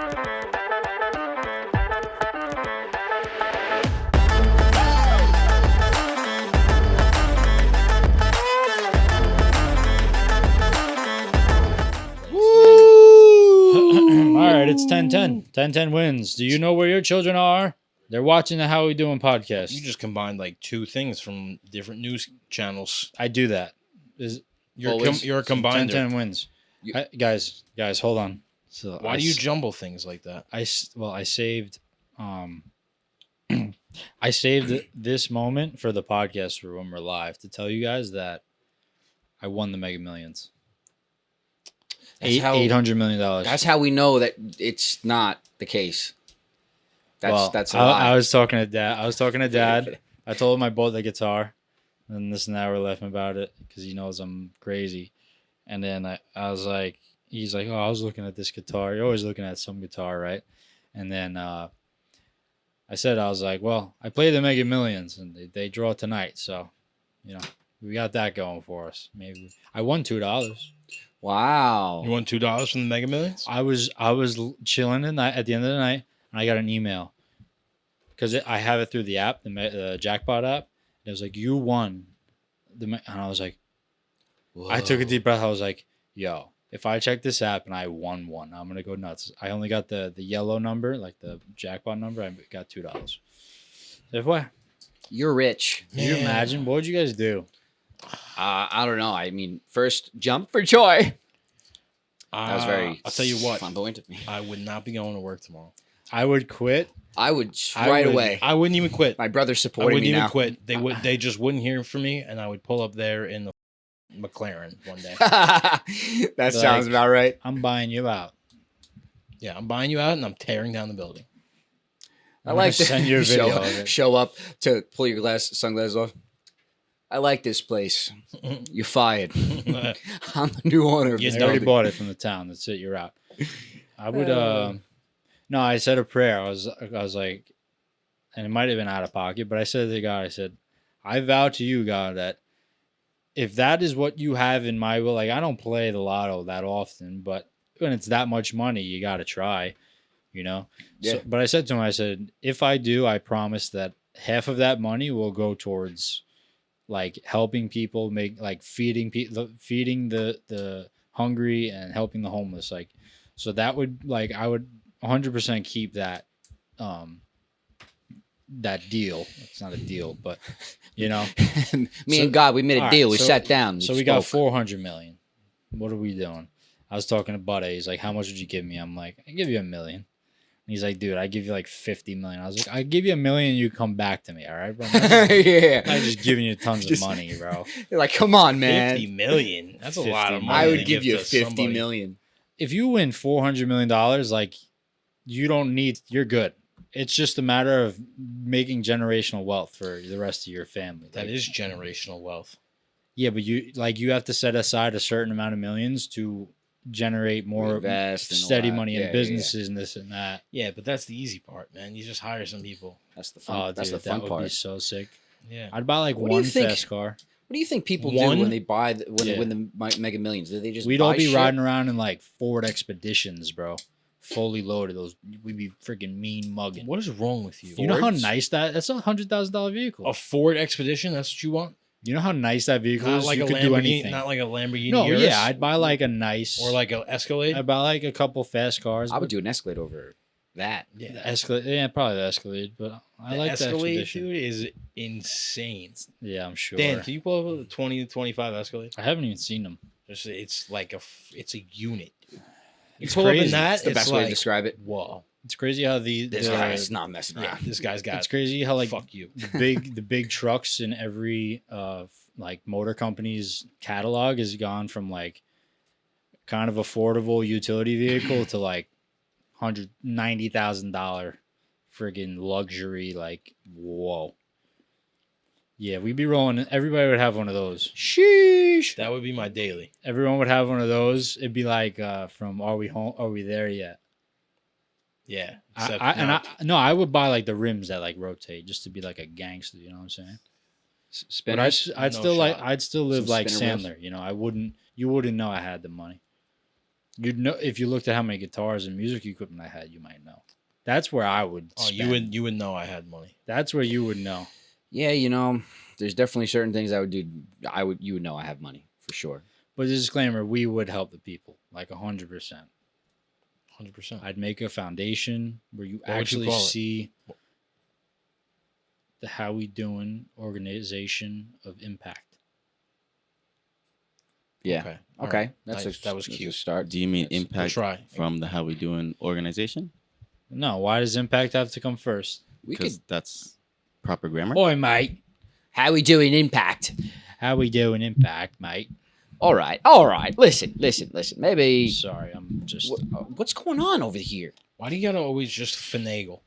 All right, it's 10-10. 10-10 wins. Do you know where your children are? They're watching the How We Doing podcast. You just combined like two things from different news channels. I do that. You're a combiner. 10-10 wins. Guys, hold on. So Why do you jumble things like that? I saved I saved this moment for the podcast for when we're live to tell you guys that I won the Mega Millions. $800 million. That's how we know that it's not the case. That's a lie. I was talking to Dad. I told him I bought the guitar, and this and that we're laughing about it because he knows I'm crazy. And then I was like, he's like, oh, I was looking at this guitar. You're always looking at some guitar, right? And then I was like, well, I play the Mega Millions, and they draw tonight, so we got that going for us. Maybe I won $2. Wow. You won $2 from the Mega Millions? I was chilling at the end of the night, and I got an email because I have it through the app, the jackpot app. It was like, you won, and I was like, whoa. I took a deep breath. I was like, yo, if I check this app and I won one, I'm gonna go nuts. I only got the yellow number, like the jackpot number. I got $2. What? You're rich. Can you imagine? What would you guys do? I don't know. I mean, first jump for joy. That was very. I'll tell you what. Flamboyant of me. I would not be going to work tomorrow. I would quit. I would right away. I wouldn't even quit. My brother's supporting me now. I wouldn't even quit. They just wouldn't hear from me, and I would pull up there in the McLaren one day. That sounds about right. I'm buying you out. Yeah, I'm buying you out, and I'm tearing down the building. I like to send you a video of it. Show up to pull your sunglasses off. I like this place. You're fired. I'm the new owner. I already bought it from the town. That's it. You're out. I would. No, I said a prayer. I was like, and it might have been out of pocket, but I said to God, I said, I vow to you, God, that if that is what you have in my will, like I don't play the lotto that often, but when it's that much money, you got to try, Yeah. So, but I said to him, I said, if I do, I promise that half of that money will go towards like helping people, feeding the hungry and helping the homeless. Like, so that would I would 100% keep that, that deal. It's not a deal, but me and God, we made a deal. We sat down. So we got $400 million. What are we doing? I was talking to Buddy. He's like, how much would you give me? I'm like, I give you $1 million. He's like, dude, I give you like 50 million. I was like, I give you $1 million, you come back to me, all right, bro? Yeah. I'm just giving you tons of money, bro. You're like, come on, man. 50 million. That's a lot of money. I would give you 50 million. If you win $400 million, like you're good. It's just a matter of making generational wealth for the rest of your family. That is generational wealth. Yeah, but you have to set aside a certain amount of millions to generate more steady money in businesses and this and that. Yeah, but that's the easy part, man. You just hire some people. That's the fun. That's the fun part. That would be so sick. Yeah, I'd buy like one fast car. What do you think people do when they buy when the Mega Millions? Do they just we'd all be riding around in like Ford Expeditions, bro, fully loaded. We'd be freaking mean mugging. What is wrong with you? You know how nice that's a $100,000 vehicle. A Ford Expedition? That's what you want? You know how nice that vehicle is? Like you a could Lamborghini, do anything. not like a Lamborghini. No, Urus, yeah, I'd buy like a nice or like an Escalade. I'd buy like a couple fast cars. I would do an Escalade over that. Yeah, the Escalade. Yeah, probably the Escalade, but I like the Escalade. Expedition. Dude, is insane. Yeah, I'm sure. Dan, can you pull up a 20 to 25 Escalade? I haven't even seen them. It's like it's a unit. It's crazy. That's the best way to describe it. Whoa. It's crazy how this guy's not messing around. Yeah, this guy's got. It's crazy how fuck you. the big trucks in every like motor company's catalog has gone from like kind of affordable utility vehicle to like $190,000 friggin' luxury. Like, whoa. Yeah, we'd be rolling. Everybody would have one of those. Sheesh. That would be my daily. Everyone would have one of those. It'd be like from Are We Home? Are We There Yet? Yeah. I would buy like the rims that like rotate just to be like a gangster. You know what I'm saying? Spinners. But I'd still live like Sandler. You know, you wouldn't know I had the money. You'd know if you looked at how many guitars and music equipment I had. You might know. That's where I would. Oh, spend. you would know I had money. That's where you would know. Yeah, there's definitely certain things I would do. You would know I have money for sure. But disclaimer: we would help the people, like 100%. 100%. I'd make a foundation where you What would you actually call it? see the How We Doing organization of impact. Yeah. Okay. All Okay. right. That's Nice. That was that's cute. A start. Do you mean Yes. We'll impact try. from the How We Doing organization? No, why does impact have to come first? We Because could. that's proper grammar. Oi, mate. How we doing impact? How we doing impact, mate? All right. All right. Listen. Maybe. Sorry, I'm just. What's going on over here? Why do you gotta always just finagle?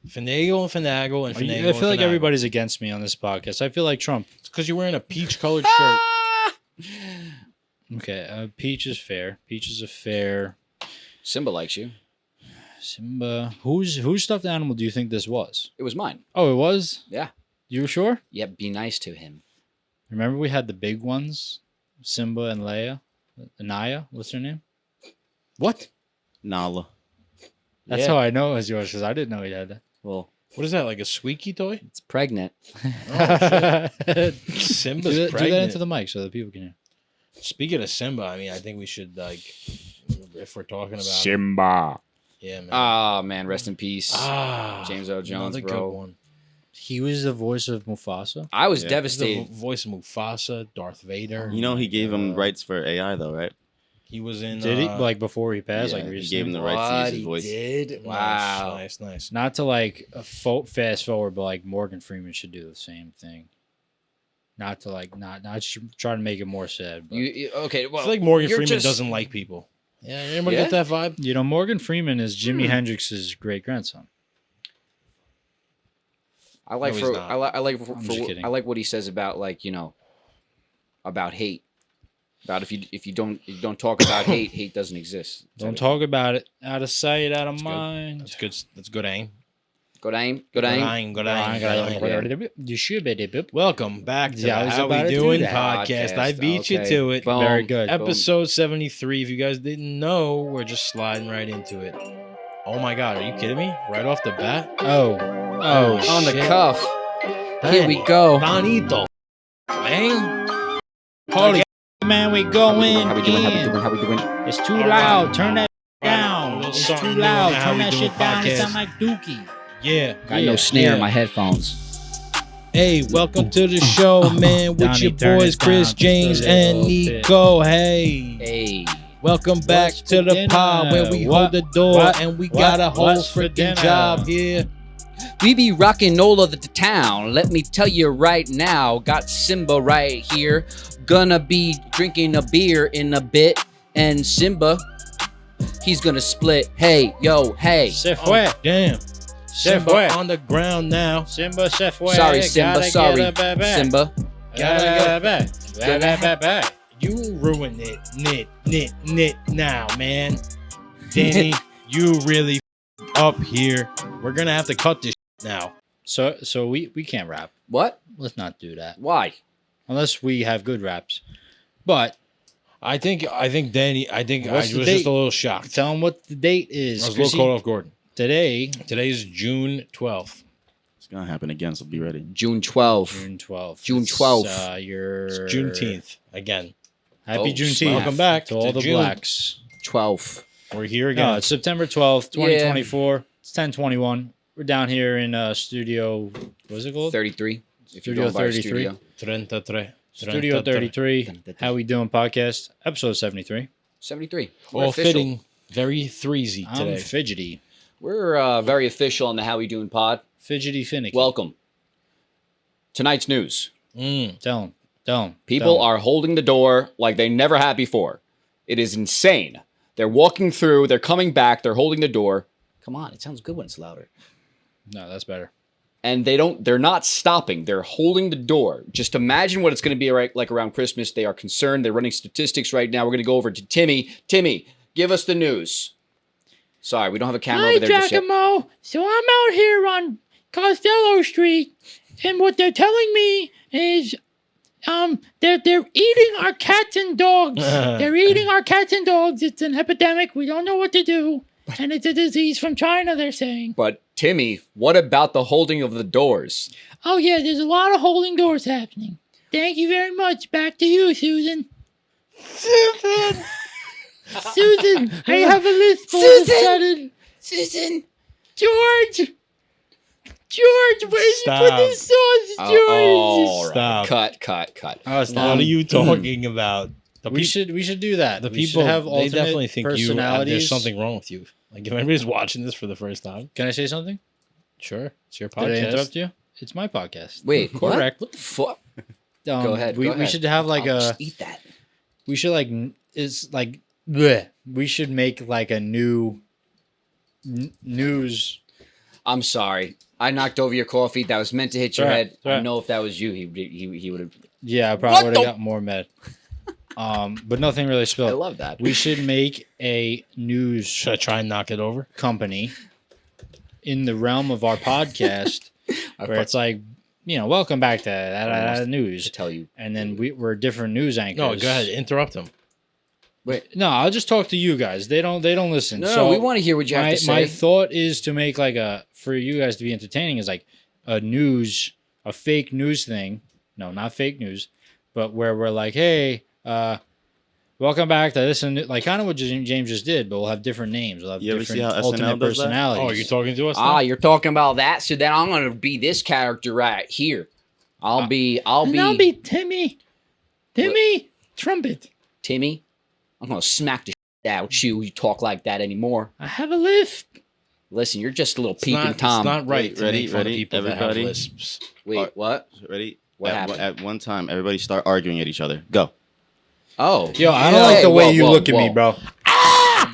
Finagle and finagle and finagle. I feel like everybody's against me on this podcast. I feel like Trump. It's because you're wearing a peach colored shirt. Okay, Peach is fair. Peach is a fair. Simba likes you. Simba. Whose stuffed animal do you think this was? It was mine. Oh, it was? Yeah. You were sure? Yeah. Be nice to him. Remember we had the big ones? Simba and Leia? Anaya? What's her name? What? Nala. That's Yeah. how I know it was yours, because I didn't know he had that. Well, What is that? Like a squeaky toy? it's pregnant. Simba's do pregnant. that into the mic so that people can hear. Speaking of Simba, I mean, I think we should if we're talking about Simba. yeah, man. Ah, man. Rest in peace. Ah, James Earl Jones, another bro. good one. He was the voice of Mufasa. I was Yeah. He's the devastated. voice of Mufasa, Darth Vader. You know he gave him God. rights for AI though, right? He was in. Did he? Like before he passed? Yeah, like he recently? gave him the rights to use his He voice. did? Nice, Wow. nice. Not to like fast forward, but like Morgan Freeman should do the same thing. Not to like not try to make it more sad. But Okay? I Well, feel like Morgan you're Freeman just- doesn't like people. Yeah, anybody Yeah? get that vibe? you know, Morgan Freeman is Jimi Hendrix's great grandson. I like No, he's for not. I like I'm just kidding. I like what he says about like about hate. About if you don't talk about hate doesn't exist. Don't talk about it. Out of sight, out of That's good. mind. That's good. That's good aim. Good aim. Good aim. You should be there. Welcome back to Yeah, I the was How about We to do Doing that. podcast. I beat you Okay. to it. Boom. Very good. Boom. Episode 73. If you guys didn't know, we're just sliding right into it. Oh my God, are you kidding me? Right off the bat? Oh, On the shit. cuff. Here we go. Bonito. Man. Holy man, we going How we doing? in. How we doing? It's too All loud. right. Turn that All right. A down. little It's something too new loud. on How Turn We that Doing shit down. It Podcast. sound like Dookie. Yeah. Got no snare yeah. in my headphones. Hey, welcome to the show, man, with Donnie, your turn boys it Chris, down James, just a and little bit. Nico. Hey. Hey. Welcome back What's to for the dinner? pod where we What? hold the door What? and we What? got a whole What's for freaking dinner? job here. We be rocking all over the town. Let me tell you right now. Got Simba right here. Gonna be drinking a beer in a bit. And Simba, he's gonna split. Hey, yo, hey. Se Oh, fue. damn. Se Simba fue. on the ground now. Simba se fue. Sorry, Simba. Gotta Sorry, get her back. Simba. Gotta get her back. Gotta get back. You ruined it. Knit now, man. Danny, you really up here. We're gonna have to cut this now. So we can't rap. What? Let's not do that Why? unless we have good raps. But I think Danny. I What's was the just date? a little shocked. tell them what the date is. I was a little Chrissy. caught off guard. Today, Today's June 12th. It's gonna happen again, so be ready. June 12th. June 12th. June It's, 12th. Your It's Juneteenth again. Happy Oh, Juneteenth. welcome back to all to the June. blacks. 12th. We're here again. No, it's September 12th, 2024. It's 10:21. We're down here in studio. What is it called? 33. If you're Studio going by our 33. studio. 33. Studio 33. How we doing? Podcast episode 73. 73. We're All official. fitting. Very threesy I'm today. fidgety, We're very official on the How We Doing pod. fidgety, finicky. Welcome. Tonight's news. Tell them. People are holding the door like they never had before. It is insane. They're walking through. They're coming back. They're holding the door. Come on, it sounds good when it's louder. No, that's better. And they're not stopping. They're holding the door. Just imagine what it's going to be like around Christmas. They are concerned. They're running statistics right now. We're going to go over to Timmy. Timmy, give us the news. Sorry, we don't have a camera over there just yet. Giacomo. So I'm out here on Costello Street, and what they're telling me is they're eating our cats and dogs. They're eating our cats and dogs. It's an epidemic. We don't know what to do. And it's a disease from China, they're saying. But Timmy, what about the holding of the doors? Oh, yeah, there's a lot of holding doors happening. Thank you very much. Back to you, Susan. Susan! Susan, I have a list all of a sudden. Susan! George! George, where'd you put this sauce, George? All right. Stop. Cut. Oh, What are you talking about? we should do that. The We should people have they alternate definitely think personalities. there's something wrong with you. Like if anybody's watching this for the first time, Can I say something? sure, it's your Did I podcast. interrupt you? It's my podcast. Wait, correct. What the fuck? Go ahead, We, go we ahead. should have like I'll a. just eat that. We should like. It's like. Bleh. We should make like a new news. I'm sorry. I knocked over your coffee. That was meant to hit your It's all right, head. it's all I right. know if that was you, he would have. Yeah, I probably would What have the- got more mad. But nothing really I spilled. love that. We should make a news Should I try and knock it over? company in the realm of our podcast where it's like, welcome back to that news. to tell you. And then we're different news anchors. No, go ahead, interrupt him. No, I'll just talk to you guys. They don't listen. No, so we want to hear what you have to say. my thought is to make like for you guys to be entertaining is like a fake news thing. No, not fake news, but where we're like, hey, welcome back to this, and like kind of what James just did, but we'll have different names. We'll have You ever see different how SNL alternate does that? personalities. Oh, you're talking to us? Ah, now? you're talking about that. So then I'm gonna be this character right here. I'll be Timmy. Timmy Trumpet. Timmy. I'm gonna smack the shit out you. You talk like that anymore. I have a lisp. Listen, you're just a little It's peeping not, Tom. It's not right Wait, to ready, make fun of ready, people that everybody? have lisps. Wait, what? Ready? What at, happened? At one time, everybody start arguing at each other. Go. Oh, Yo, I don't like Hey, the way whoa, you whoa, look at me, whoa. bro.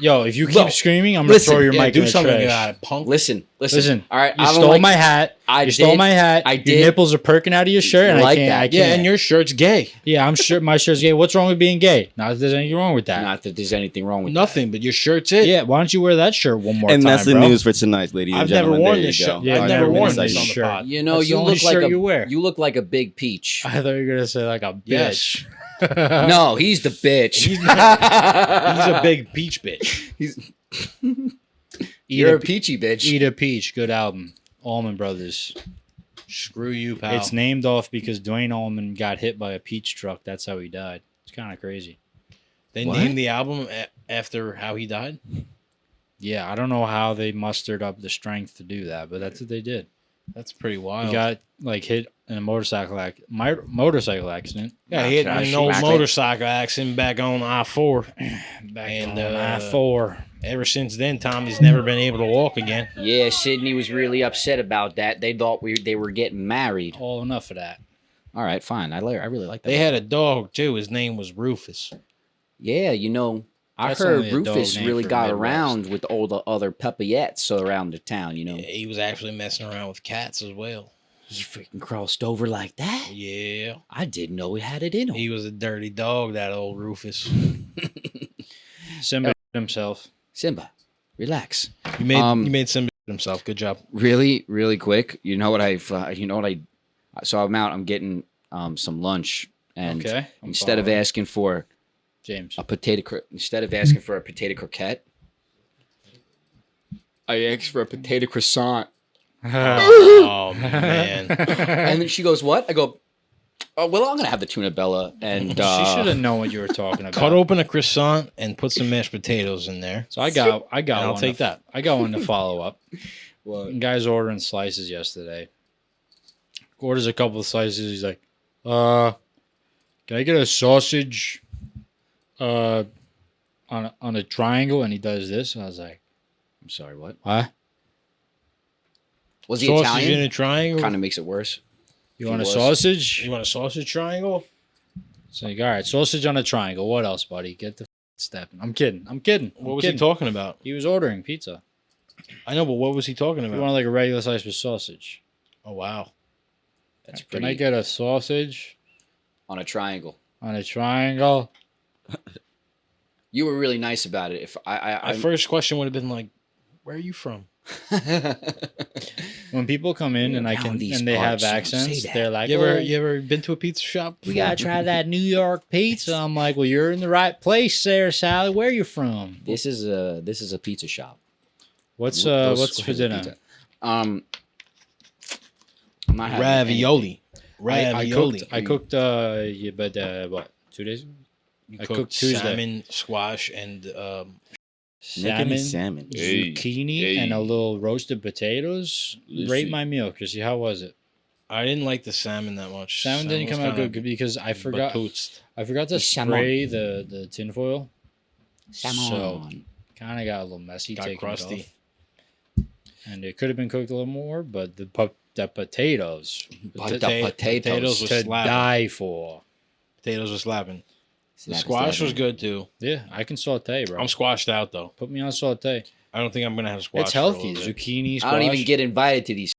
Yo, if you keep Whoa. screaming, I'm gonna Listen, throw your Yeah, mic do in the something trash. about it, punk. Listen. Listen, All right, you I don't stole like- my hat. I You stole did. my hat. I Your did. nipples are perking out of your shirt, and Like I can't. that. I can't. Yeah, and your shirt's gay. Yeah, I'm sure my shirt's gay. What's wrong with being gay? Not that there's anything wrong with that. Not that there's anything wrong with Nothing, but your shirt's it. Yeah, why don't you wear that shirt one more And time, that's the bro? news for tonight, ladies and I've never gentlemen. worn There this you shirt. go. Yeah, I've I've never never worn worn this this on the shirt. pod. that. You know, That's the you only look like shirt a you wear. you look like a big peach. I thought you were gonna say like a Yes. bitch. No, he's the bitch. He's a big peach bitch. You're a peachy bitch. Eat a Peach, good album. Allman Brothers. Screw you, pal. It's named off because Dwayne Allman got hit by a peach truck. That's how he died. It's kind of crazy. They What? named the album after how he died. Yeah, I don't know how they mustered up the strength to do that, but that's what they did. That's pretty wild. He got like hit in a motorcycle accident. Yeah, he hit Gosh, an old back motorcycle accident back on I-4. Back And, on uh, I-4. Ever since then, Tommy's never been able to walk again. Yeah, Sydney was really upset about that. They thought they were getting married. Oh, enough of that. All right, fine. I really like that. They had a dog, too. His name was Rufus. Yeah, you know, I That's heard only a dog Rufus name really for got Midwest. around with all the other puppyettes around the town, you know. Yeah, he was actually messing around with cats as well. He freaking crossed over like that? Yeah. I didn't know he had it in him. He was a dirty dog, that old Rufus. Simba himself. Simba, relax. You made Simba himself. Good job. Really, really quick. So I'm out. I'm getting some lunch, and Okay. I'm instead of following. asking for James. instead of asking for a potato croquette, I asked for a potato croissant. Oh, man. And then she goes, "What?" I go, "Oh, well, I'm gonna have the tuna bella." And She should have known what you were talking about. Cut open a croissant and put some mashed potatoes in there. So I got I'll one take to- that. I got one to follow up. what? Guy's ordering slices yesterday. Orders a couple of slices. He's like, can I get a sausage on a triangle? And he does this. And I was like, I'm sorry. What? what? Was he Sausage Italian? in a triangle. Kind of makes it worse. You He want a was. sausage? You want a sausage triangle? It's like, all right, sausage on a triangle. What else, buddy? Get the stepping. I'm kidding. What was he talking about? He was ordering pizza. I know, but what was he talking He about? wanted like a regular slice with sausage. Oh, wow. That's Can pretty. I get a sausage on a triangle. on a triangle? You were really nice about it. If My first question would have been like, where are you from? When people come in and Around these they have parts, you don't accents, say that. they're like, You "Oh, ever been to a pizza shop? we gotta try that New York pizza." I'm like, "Well, you're in the right place there, Sally. Where you from? This is a pizza shop. What's Those what's for squares of dinner?" pizza. I'm not having Ravioli. I cooked yeah, but what 2 days ago? You I cooked cooked Tuesday. salmon, squash, and Nick and Salmon, his salmon. zucchini, and a little roasted potatoes. Rate Lucy. my meal, Chrissy. How was it? I didn't like the salmon that much. Salmon didn't come out good because I forgot. I forgot to The salmon. spray the tinfoil. Salmon. So kind of got a little messy. Got taking crusty. It off. And it could have been cooked a little more, but the potatoes, But Potatoes the potatoes. was to slapping. die for. Potatoes were slapping. The Slap, squash slap. was good too. Yeah, I can saute, bro. I'm squashed out though. Put me on saute. I don't think I'm gonna have squash. It's for a healthy. little bit. Zucchini, squash. I don't even get invited to these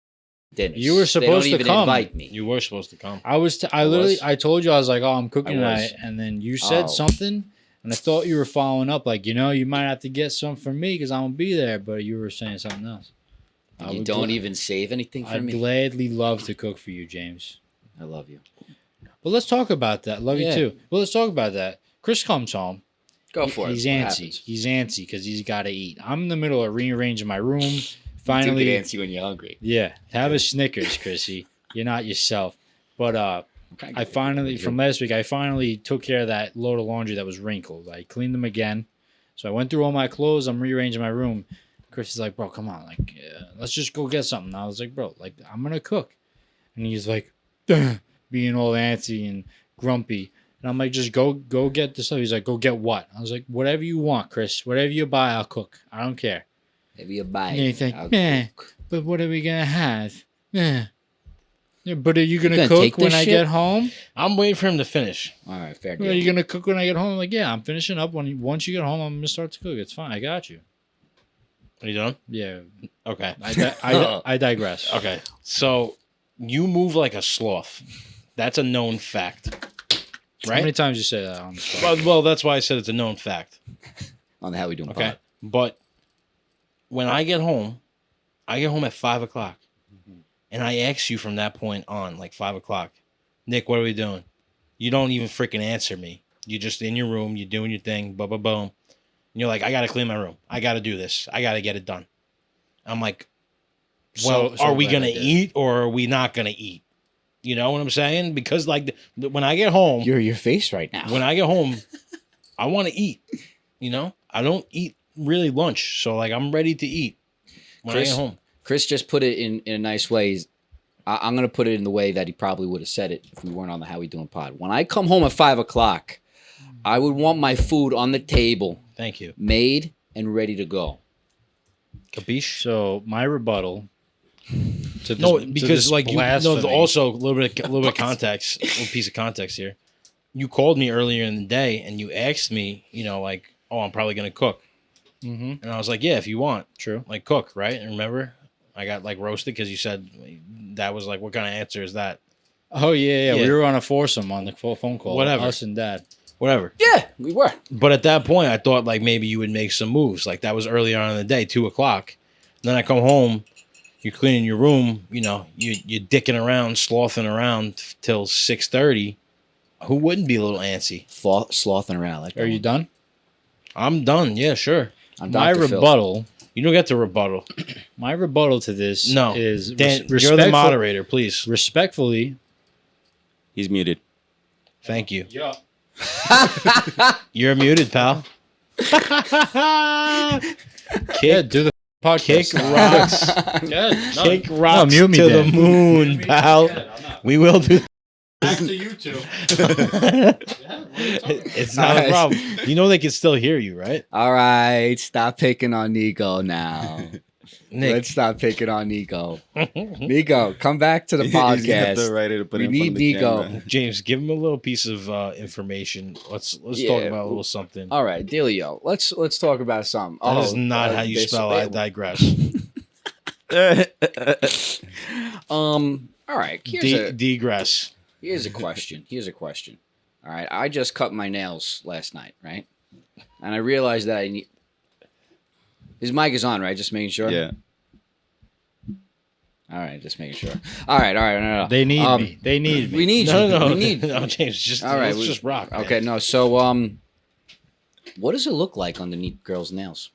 dinners. You were They supposed don't to even come. invite me. You were supposed to come. I literally was? I told you I was like, oh, I'm cooking I was. tonight, and then you said Oh. something, and I thought you were following up, like, you might have to get some for me because I won't be there, but you were saying something else. I You would don't gla- even save anything for I'd me. gladly love to cook for you, James. I love you. But let's talk about that. Love Yeah. you too. Well, let's talk about that. Chris comes home. Go for He's it. What antsy. happens? He's antsy because he's got to eat. I'm in the middle of rearranging my room. You Finally, do get antsy when you're hungry. yeah. Have a Snickers, Chrissy. You're not yourself. But I finally, from last week, I finally took care of that load of laundry that was wrinkled. I cleaned them again. So I went through all my clothes. I'm rearranging my room. Chris is like, bro, come on. Like, let's just go get something. I was like, bro, like, I'm going to cook. And he's like, being all antsy and grumpy. And I'm like, just go get the stuff. He's like, go get what? I was like, whatever you want, Chris. Whatever you buy, I'll cook. I don't care. Maybe a bite. And you think, I'll man, cook. but what are we going to have? Yeah, but are you gonna going to take cook when this I shit? get home? I'm waiting for him to finish. All right, fair Are deal. you gonna cook when I get home? I'm like, yeah, I'm finishing up. Once you get home, I'm gonna start to cook. It's fine. I got you. Are you done? Yeah, Okay. I digress. Okay. So you move like a sloth. That's a known fact. How many Right? times you say that on the spot? Well, that's why I said it's a known fact. On the How We Doing Okay. pod. But when I get home at 5:00. And I ask you from that point on, like 5:00, Nick, what are we doing? You don't even freaking answer me. You're just in your room, you're doing your thing, boom, boom, boom. And you're like, I got to clean my room. I got to do this. I got to get it done. I'm like, well, So are we glad going to I did. eat or are we not going to eat? You know what I'm saying? Because like when I get home, You're your face right now. when I get home, I want to eat. You know, I don't eat really lunch. So like I'm ready to eat when I Chris? get home. Chris just put it in a nice way. I'm going to put it in the way that he probably would have said it if we weren't on the How We Doing pod. When I come home at 5:00, I would want my food on the table, Thank you. made and ready to go. Capiche? So my rebuttal to this, No, to because this like you know, blasphemy- also a little bit of context, a little piece of context here. You called me earlier in the day and you asked me, like, oh, I'm probably gonna cook, Mhm. and I was like, yeah, if you want, True. like cook, right? And remember, I got like roasted because you said that was like, what kind of answer is that? Oh yeah. Yeah. We were on a foursome on the phone call. Whatever. Us and Dad. Whatever. Yeah, we were. But at that point, I thought like maybe you would make some moves. Like that was earlier on in the day, 2:00. Then I come home, you're cleaning your room. You're dicking around, slothing around till 6:30. Who wouldn't be a little antsy? Slothing around. Like Are you done? I'm done. Yeah, sure. I'm My Dr. Phil. rebuttal. You don't get to rebuttal. My rebuttal to this No. is Dan, you're the respectful- moderator, please. Respectfully. He's muted. Thank you. Yeah. You're muted, pal. Yeah. Kick, Do the podcast. kick rocks. Yeah, no. Kick rocks mute me, to the Dan. moon, pal. We will do. Back to you two. It's not a problem. You know they can still hear you, right? All right, stop picking on Nico now. Nick. Let's stop picking on Nico. Nico, come back to the He's gonna have to podcast. write it, put We it in front need of the Nico. camera. James, give him a little piece of information. Let's Yeah. talk about a little something. All right, Dealio. Let's talk about something. That is not how you this- spell I digress. All right. Degress. Here's a question. All right. I just cut my nails last night, right? And I realized that I need. His mic is on, right? Just making sure. Yeah. All right, just making sure. All right, no. They need me. They need me. We need No, you. no, We need. no, James. Just All right, let's just rock. Man. Okay, no. So, what does it look like underneath girls' nails?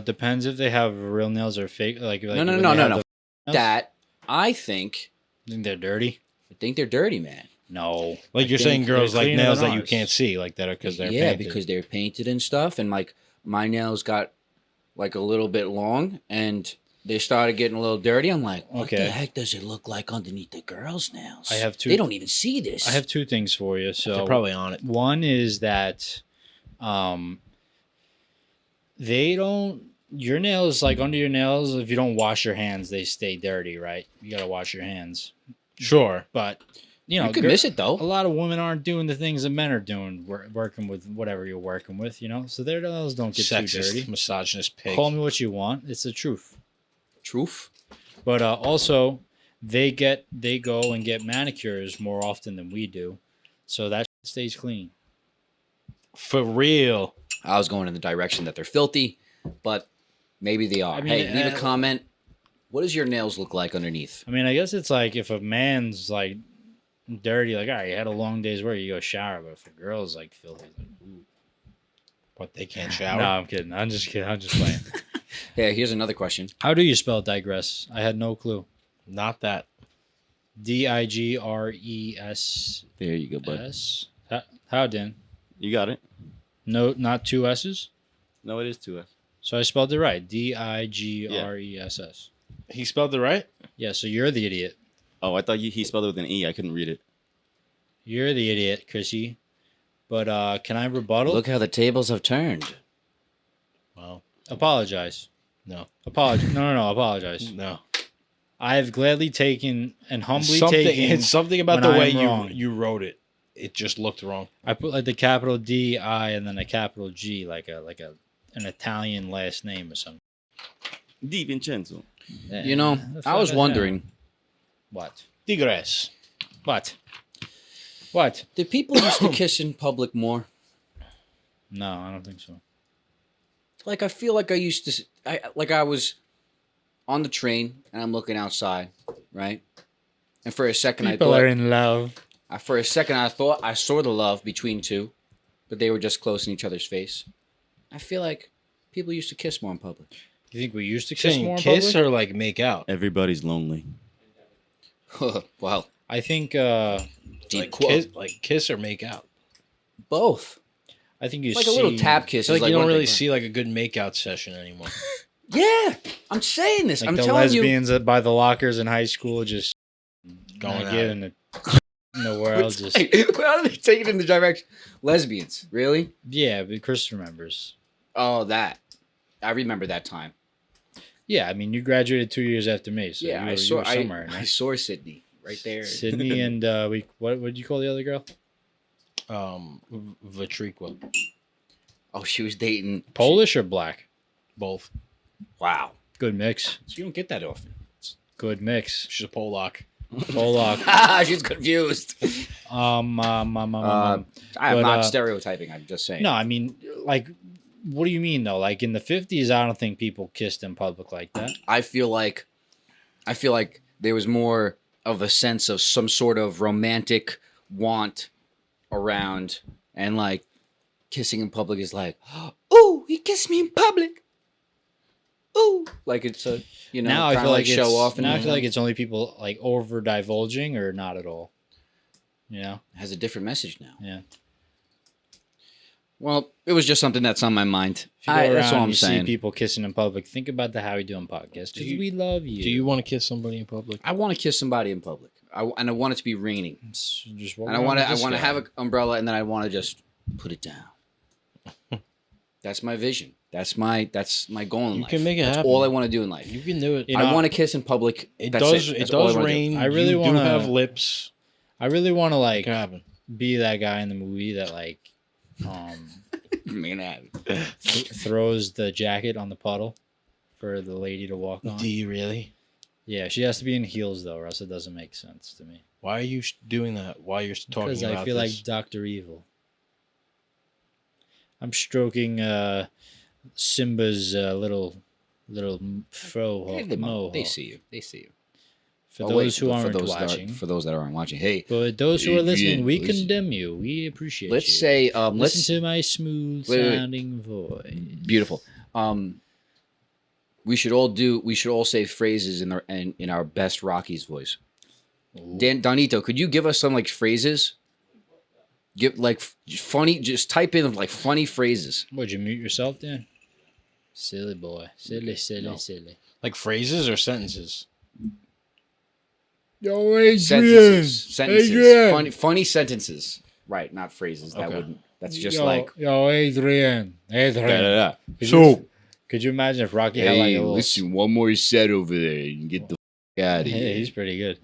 Depends if they have real nails or fake. Like No. when they have the nails. That I think They're dirty. they're dirty, man. No. Like you're think saying, girls they're like cleaner nails than that you ours. can't see, like that, because they're yeah, painted. because they're painted and stuff, and like my nails got like a little bit long, and they started getting a little dirty. I'm like, what Okay. the heck does it look like underneath the girls' nails? I have two- They don't even see this. I have two things for you. So they're probably on it. one is that, they don't. Your nails, like under your nails, if you don't wash your hands, they stay dirty, right? You gotta wash your hands. Sure. But you know, You can miss it though. a lot of women aren't doing the things that men are doing, working with whatever you're working with, you know. So their nails don't get too Sexist, dirty. misogynist pig. Call me what you want. It's the truth. Truth. But also, they go and get manicures more often than we do, so that stays clean. For real. I was going in the direction that they're filthy, but maybe they are. I mean, Hey, leave a comment. What does your nails look like underneath? I mean, I guess it's like if a man's like dirty, like all right, you had a long day's work, you go shower. But if a girl's like filthy, like, ooh. But they can't shower. No, I'm kidding. I'm just kidding. I'm just playing. Yeah, here's another question. How do you spell digress? I had no clue. Not that. Digres. There you go, bud. S. How, Dan? You got it. No, not two S's. No, it is 2S. So I spelled it right. Digres. He spelled it right? Yeah. So you're the idiot. Oh, I thought he spelled it with an E. I couldn't read it. You're the idiot, Chrissy. But can I rebuttal? Look how the tables have turned. Well, Apologize. no. Apologize. No. Apologize. No. I've gladly taken and humbly Something, taken. it's something about when the way I'm wrong. you wrote it. It just looked wrong. I put like the capital D I and then a capital G, like an Italian last name or something. Di Vincenzo. Yeah, You know, the I was fuck wondering, What? Digress. What? What? did people used to kiss in public more? No, I don't think so. Like I feel like I used to. I was on the train and I'm looking outside, right? And for a second People are in love. I thought I saw the love between two, but they were just close in each other's face. I feel like people used to kiss more in public. You think we used to kiss Saying more in kiss public? or like make out? Everybody's lonely. Well, I think. deep Like quote. kiss or make out? Both. I think you Like see a little tap kiss. I feel is like you don't one really thing. see like a good makeout session anymore. Yeah, I'm saying this. like I'm the telling you. lesbians by the lockers in high school just Going not at giving it. in the world. Just How do they take it in the direction? Lesbians, really? yeah, but Chris remembers. Oh, that. I remember that time. Yeah, I mean you graduated 2 years after me, so Yeah, you I were saw. somewhere. I right? saw Sydney right there. Sydney and what did you call the other girl? Vatriqua. Oh, she was dating Polish or black? Both. Wow, Good mix. you don't get that often. Good mix. She's a Polak. Polak. She's confused. I'm But, not stereotyping. I'm just saying. No, I mean, like, what do you mean though? Like in the 50s, I don't think people kissed in public like that. I feel like there was more of a sense of some sort of romantic want around, and like kissing in public is like, oh, he kissed me in public. Ooh, like it's a Now I kinda feel like show it's, off. And now I feel like it's only people like over divulging or not at all. You know? it has a different message now. Yeah. Well, it was just something that's on my mind. If you go around That's all and I'm you see saying. people kissing in public, think about the How We Doing podcast. Do you- We love you. Do you want to kiss somebody in public? I want to kiss somebody in public. And I want it to be raining. Just walk And I around want to. with I this want to guy. have an umbrella, and then I want to just put it down. That's my vision. That's my goal in You life. can make it That's happen. all I want to do in life. You can do it. You know, I want to kiss in public. It That's does. It. It That's all I does wanna do. rain. I really you wanna- do have lips. I really want to It like can happen. be that guy in the movie that like Me and Abby. throws the jacket on the puddle for the lady to walk on. Do you really? Yeah, she has to be in heels though, or else it doesn't make sense to me. Why are you doing that? Why you're talking Because about I feel this? like Dr. Evil. I'm stroking Simba's little Little fro mohawk. They see you. They see you. For Oh, those wait, who for aren't those watching. for those that aren't watching, hey, But those who are listening, we listen. condemn you. We appreciate you. let's say Listen to my smooth wait. sounding voice. beautiful. We should all say phrases in our best Rocky's voice. Ooh. Donito, could you give us some like phrases? Give like funny. Just type in like funny phrases. Would you mute yourself, Dan? Silly boy. Silly. Like phrases or sentences? Yo, Adrian. Sentences. Funny sentences. Right, not phrases. That Okay. wouldn't. That's just like. Yo, Adrian. Da-da-da. Could you imagine if Rocky had like a little... one more set over there and get the out of Hey, he's pretty good.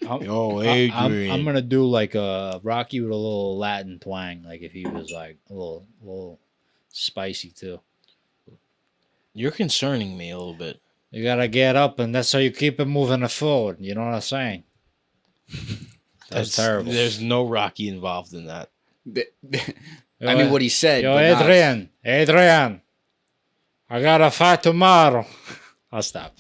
Yo, I'm Adrian. gonna do like a Rocky with a little Latin twang, like if he was like a little spicy too. You're concerning me a little bit. You gotta get up, and that's how you keep it moving forward. You know what I'm saying? That's terrible. There's no Rocky involved in that. I mean, what he said. Yo, but not- Adrian, I got a fight tomorrow. I'll stop.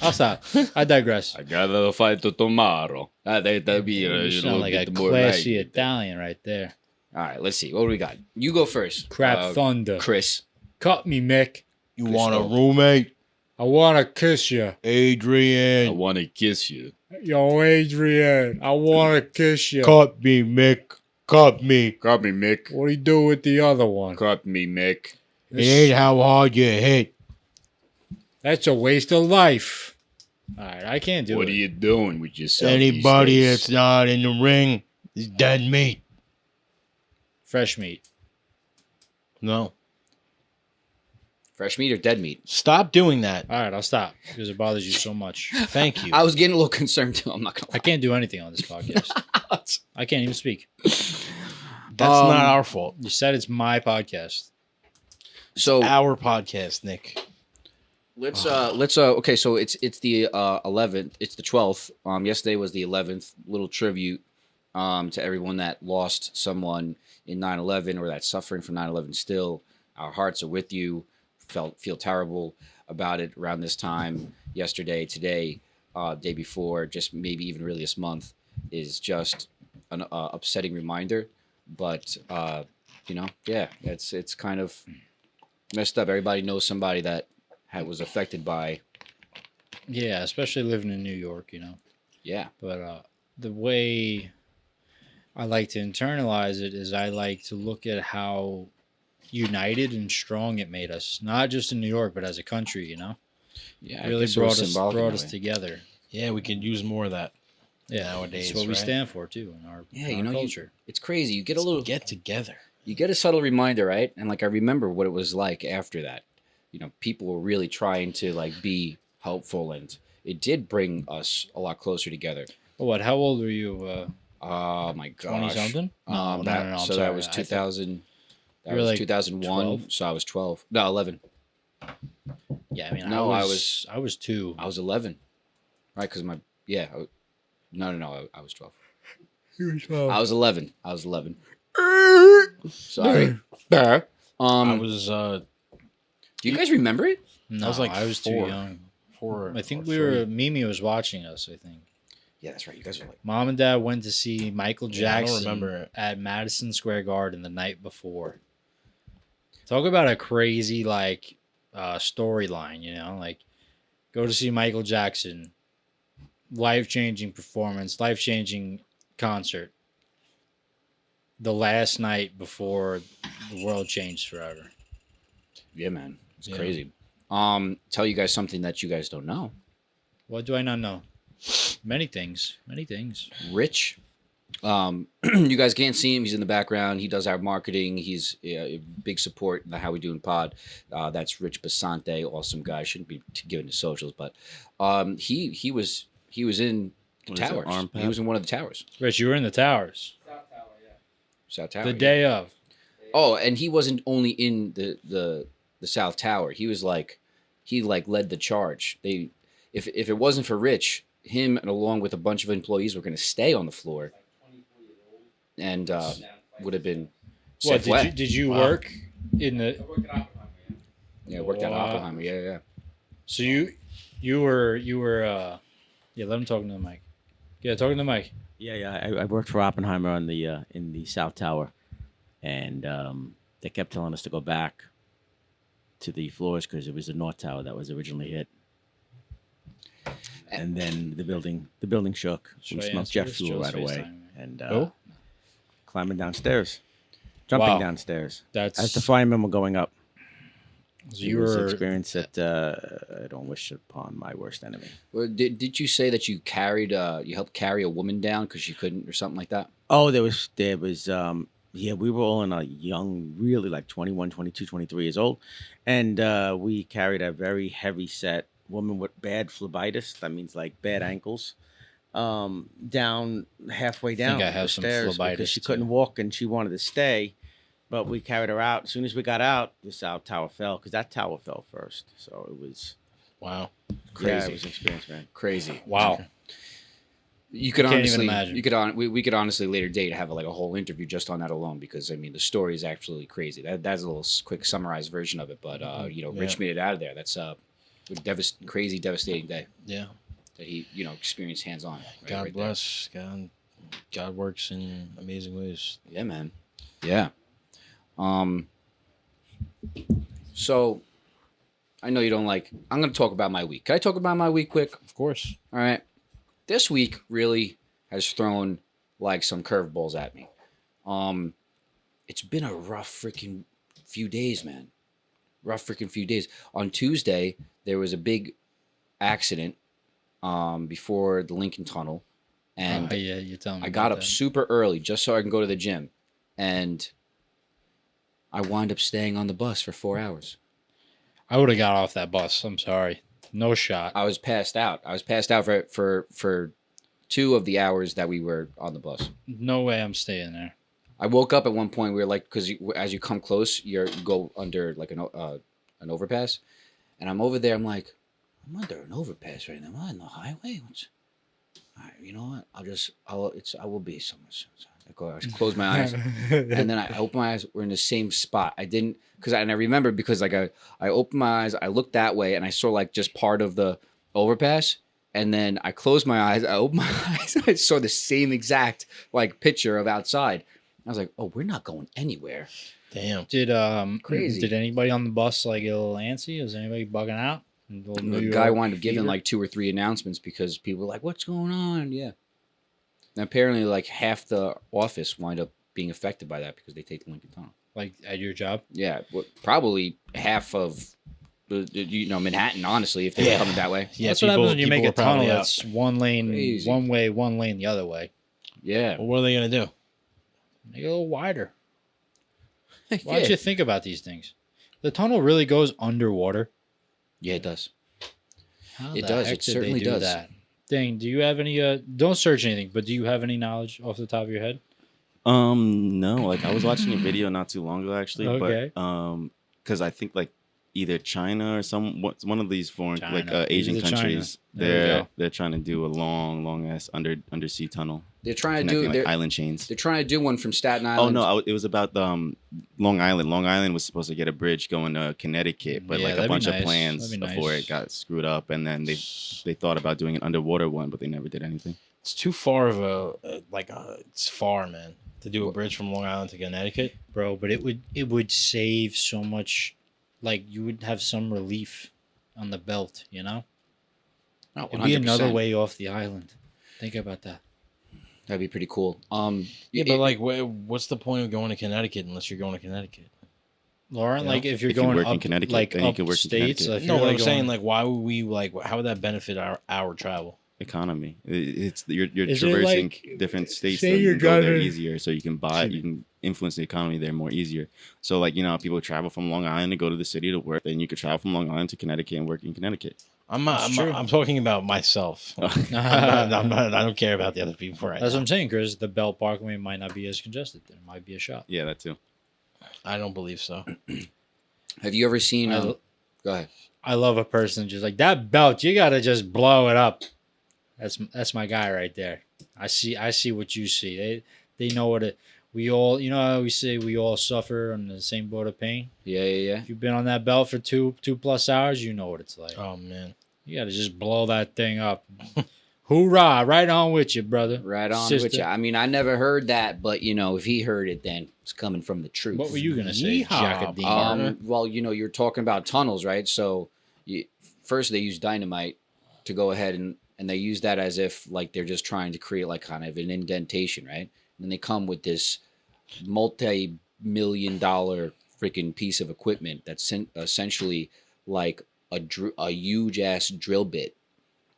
I digress. I got a fight tomorrow. That'd be You a sound little like a bit more classy right. Italian right there. All right, let's see. What do we got? You go first. Crap thunder. Chris. Cut me, Mick. You Good want a stuff. roommate? I wanna kiss you. Adrian. want to kiss you. Yo, Adrian, I wanna kiss you. Cut me, Mick. Cut me. Cut me, Mick. What do you do with the other one? Cut me, Mick. It ain't how hard you hit. That's a waste of life. All right, I can't do What it. are you doing with yourself? Anybody these that's days? not in the ring is dead meat. Fresh meat. No. Fresh meat or dead meat? Stop doing that. All right, I'll stop because it bothers you so much. Thank you. I was getting a little concerned too. I'm not gonna I can't do anything on this podcast. lie. I can't even speak. That's not our fault. You said it's my podcast. So Our podcast, Nick. let's okay. So it's the 11th. It's the 12th. Yesterday was the 11th. Little tribute to everyone that lost someone in 9/11 or that's suffering from 9/11 still. Our hearts are with you. Feel terrible about it around this time. Yesterday, today, day before, just maybe even really this month is just an upsetting reminder. But yeah, it's kind of messed up. Everybody knows somebody that was affected by. Yeah, especially living in New York, Yeah. But the way I like to internalize it is I like to look at how united and strong it made us, not just in New York, but as a country, Yeah. It I really guess it was brought symbolic in us a way. together. Yeah, we could use more of that. Yeah, Nowadays, it's what we right? stand for too in our, Yeah, in our culture. It's crazy. You get a Let's little get together. you get a subtle reminder, right? And like I remember what it was like after that. People were really trying to like be helpful, and it did bring us a lot closer together. Oh, what? How old were you? Oh my 20 gosh. something? No, So I'm that sorry. was I think 2000. That You were was like 2001. 12? So I was 12. No, 11. Yeah, I mean, No, I was 2. I was 11. Right? Because my no. I was 12. I was 11. Sorry. I was Do you guys remember it? No, I was like I was too 4. young. 4. I think or 3. Mimi was watching us, I think. Yeah, that's right. You guys were like. Mom and Dad went to see Michael Yeah, I don't Jackson remember it. at Madison Square Garden the night before. Talk about a crazy storyline, like go to see Michael Jackson, life-changing performance, life-changing concert. The last night before the world changed forever. Yeah, man. It's Yeah. crazy. Tell you guys something that you guys don't know. What do I not know? Many things. Rich. You guys can't see him. He's in the background. He does our marketing. He's a big support in the How We Doing Pod. That's Rich Basante, awesome guy. Shouldn't be giving his socials, but he was in the What is it, towers. Arm He Pad? was in one of the towers. Rich, you were in the towers South Tower. the yeah. day of. Oh, and he wasn't only in the South Tower. He was he led the charge. If it wasn't for Rich, him and along with a bunch of employees were going to stay on the floor, and would have been What set wet. did you Wow. work in the? Yeah, worked at Wow. Oppenheimer. Yeah. So you were yeah. Let him talk into the mic. Yeah, talking to the mic. Yeah. I worked for Oppenheimer on the in the South Tower, and they kept telling us to go back to the floors because it was the North Tower that was originally hit. And then the building shook. Should We I smoked answer jet this? fuel Joe's right away, FaceTiming me. and Oh, climbing downstairs, jumping Wow. downstairs that's as the firemen were going up. so It you was an were. experience that I don't wish upon my worst enemy. Well, did you say that you carried you helped carry a woman down because she couldn't or something like that? Oh, there was yeah, we were all in a young, really like 21, 22, 23 years old, and we carried a very heavy set woman with bad phlebitis. That means like bad ankles. Down halfway down I have the some stairs because phlebitis, she too. couldn't walk and she wanted to stay, but we carried her out. As soon as we got out, the South Tower fell because that tower fell first. So it was Wow. Yeah, Crazy. it was an experience, man. Crazy. Wow. You could Can't even honestly, imagine. we could honestly later date have like a whole interview just on that alone because I mean the story is absolutely crazy. That's a little quick summarized version of it, but Rich made it out of there. That's a crazy, devastating day Yeah. that he experienced hands on. God bless. God works in amazing ways. Yeah, man. Yeah. So I know you don't like. I'm going to talk about my week. Can I talk about my week quick? Of course. All right. This week really has thrown like some curveballs at me. It's been a rough freaking few days, man. Rough freaking few days. On Tuesday, there was a big accident before the Lincoln Tunnel. And Oh, yeah, you're telling me. I got about up that. super early just so I can go to the gym. And I wound up staying on the bus for 4 hours. I would have got off that bus. I'm sorry. No shot. I was passed out. I was passed out for 2 of the hours that we were on the bus. No way I'm staying there. I woke up at one point. We were like, because as you come close, you go under like an overpass, and I'm over there. I'm like, I'm under an overpass right now. Am I on the highway? All right, you know what? I will be somewhere soon. So I close my eyes, and then I open my eyes. We're in the same spot. I didn't and I remember because like I opened my eyes. I looked that way, and I saw like just part of the overpass. And then I closed my eyes. I opened my eyes. I saw the same exact like picture of outside. I was like, "Oh, we're not going anywhere." Damn. Crazy. Did anybody on the bus like get a little antsy? Was anybody bugging out? A little New The guy York wound up giving fever? like 2 or 3 announcements because people were like, "What's going on?" Yeah. And apparently, like half the office wind up being affected by that because they take the Lincoln Tunnel. like at your job. Yeah, probably half of Manhattan. Honestly, if they were coming that way. Yeah, That's what happens when you make people a are probably tunnel. out. That's one lane, Crazy. one way, one lane the other way. Yeah. Well, what are they gonna do? Make it a little wider. Why Yeah. don't you think about these things? The tunnel really goes underwater. Yeah, it does. How It the does. heck It did they certainly do does. That? Dang, do you have any? Don't search anything, but do you have any knowledge off the top of your head? No, like I was watching a video not too long ago actually, Okay. but because I think like either China or one of these foreign like China. Asian Either China. countries, There we go. they're trying to do a long ass undersea tunnel They're trying to connecting do. like They're, island chains. they're trying to do one from Staten Oh Island. no, it was about Long Island. Long Island was supposed to get a bridge going to Connecticut, but Yeah, like a that'd be bunch nice. of plans That'd be before nice. it got screwed up, and then they thought about doing an underwater one, but they never did anything. It's too far of it's far, man, to do a bridge from Long Island to Connecticut. Bro, but it would save so much. Like you would have some relief on the belt, you know. Oh, It'd be another 100%. way off the island. Think about that. That'd be pretty cool. Yeah, but like, what's the point of going to Connecticut unless you're going to Connecticut? Lauren, Yeah. like if you're If you going work in up, Connecticut, like then you up can work in states. Connecticut. If No, you're, what like, I'm saying, going- like, why would we how would that benefit our travel? Economy. It's you're Is it traversing like- different states, say so you you're can go there driving- easier, so you can buy, you can influence the economy there more easier. So like people travel from Long Island to go to the city to work, then you could travel from Long Island to Connecticut and work in Connecticut. That's true. I'm talking about myself. I don't care about the other people right That's what now. I'm saying, Chris. The Belt Parkway might not be as congested. There might be a shot. Yeah, that too. I don't believe so. Have you ever seen? I- Go ahead. I love a person just like that belt. You gotta just blow it up. That's my guy right there. I see what you see. They know We all, you know how we say we all suffer on the same boat of pain? Yeah. If you've been on that belt for two plus hours, you know what it's like. Oh man. You got to just blow that thing up. Hoorah. Right on with you, brother. Right on Sister. with you. I mean, I never heard that, but if he heard it, then it's coming from the truth. What were you going to say, Yeehaw, Jackadine? Well, you're talking about tunnels, right? So first they use dynamite to go ahead and they use that as if like they're just trying to create like kind of an indentation, right? And then they come with this multi-million-dollar freaking piece of equipment that's essentially like a huge ass drill bit,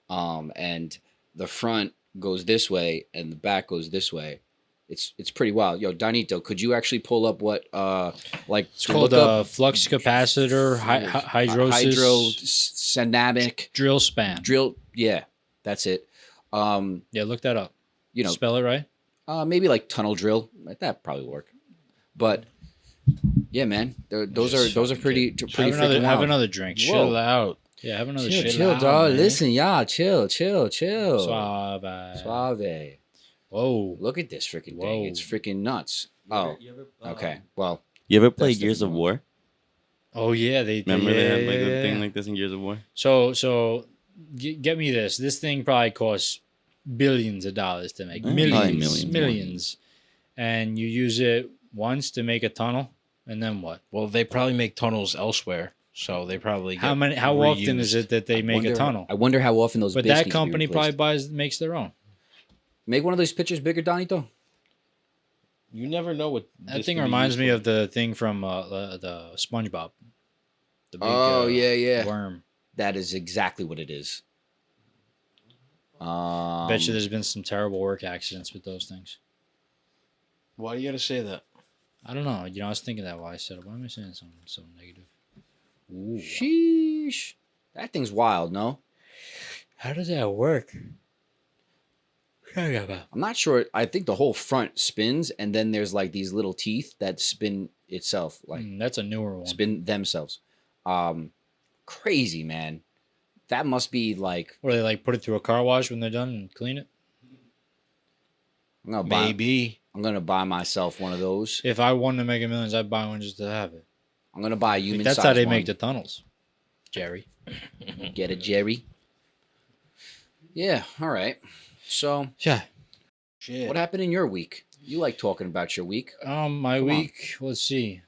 and the front goes this way and the back goes this way. It's pretty wild. Yo, Donito, could you actually pull up what It's called a flux capacitor hydrodynamic drill span. drill? Yeah, that's it. Yeah, look that up. Spell it right. Maybe like tunnel drill. That probably work. But yeah, man, those are pretty Have freaking another, wild. drink. Chill out. Yeah, have another Chill, shit. dog. man. Listen, y'all, chill. Suave. Suave. Whoa. Look at this freaking Whoa. thing. It's freaking nuts. Oh, okay. Well, You ever play That's Gears of different. War? Oh yeah, they Remember they had like yeah. a thing like this in Gears of War? So get me this. This thing probably costs billions of dollars to make. Probably Millions. millions. And you use it once to make a tunnel, and then what? Well, they probably make tunnels elsewhere, so they probably How get often is reused. it that they make a tunnel? I wonder how often those. But bits that need to be company replaced. probably makes their own. Make one of those pictures bigger, Donito. You never know what That this thing could be reminds used me for. of the thing from the SpongeBob. The big, Yeah. worm. That is exactly what it is. Bet you there's been some terrible work accidents with those things. Why do you gotta say that? I don't know. I was thinking that while I said it. Why am I saying something so negative? Ooh. Sheesh. That thing's wild, no? How does that work? I'm not sure. I think the whole front spins, and then there's like these little teeth that spin itself, like That's a newer one. spin themselves. Crazy, man. That must be like Or they like put it through a car wash when they're done and clean it. Maybe. I'm gonna buy myself one of those. If I won the Mega Millions, I'd buy one just to have it. I'm gonna buy a human. That's how they make the tunnels, Jerry. Get it, Jerry. Yeah. All right. So, Yeah. Shit. what happened in your week? You like talking about your week? My Come on. week. Let's see.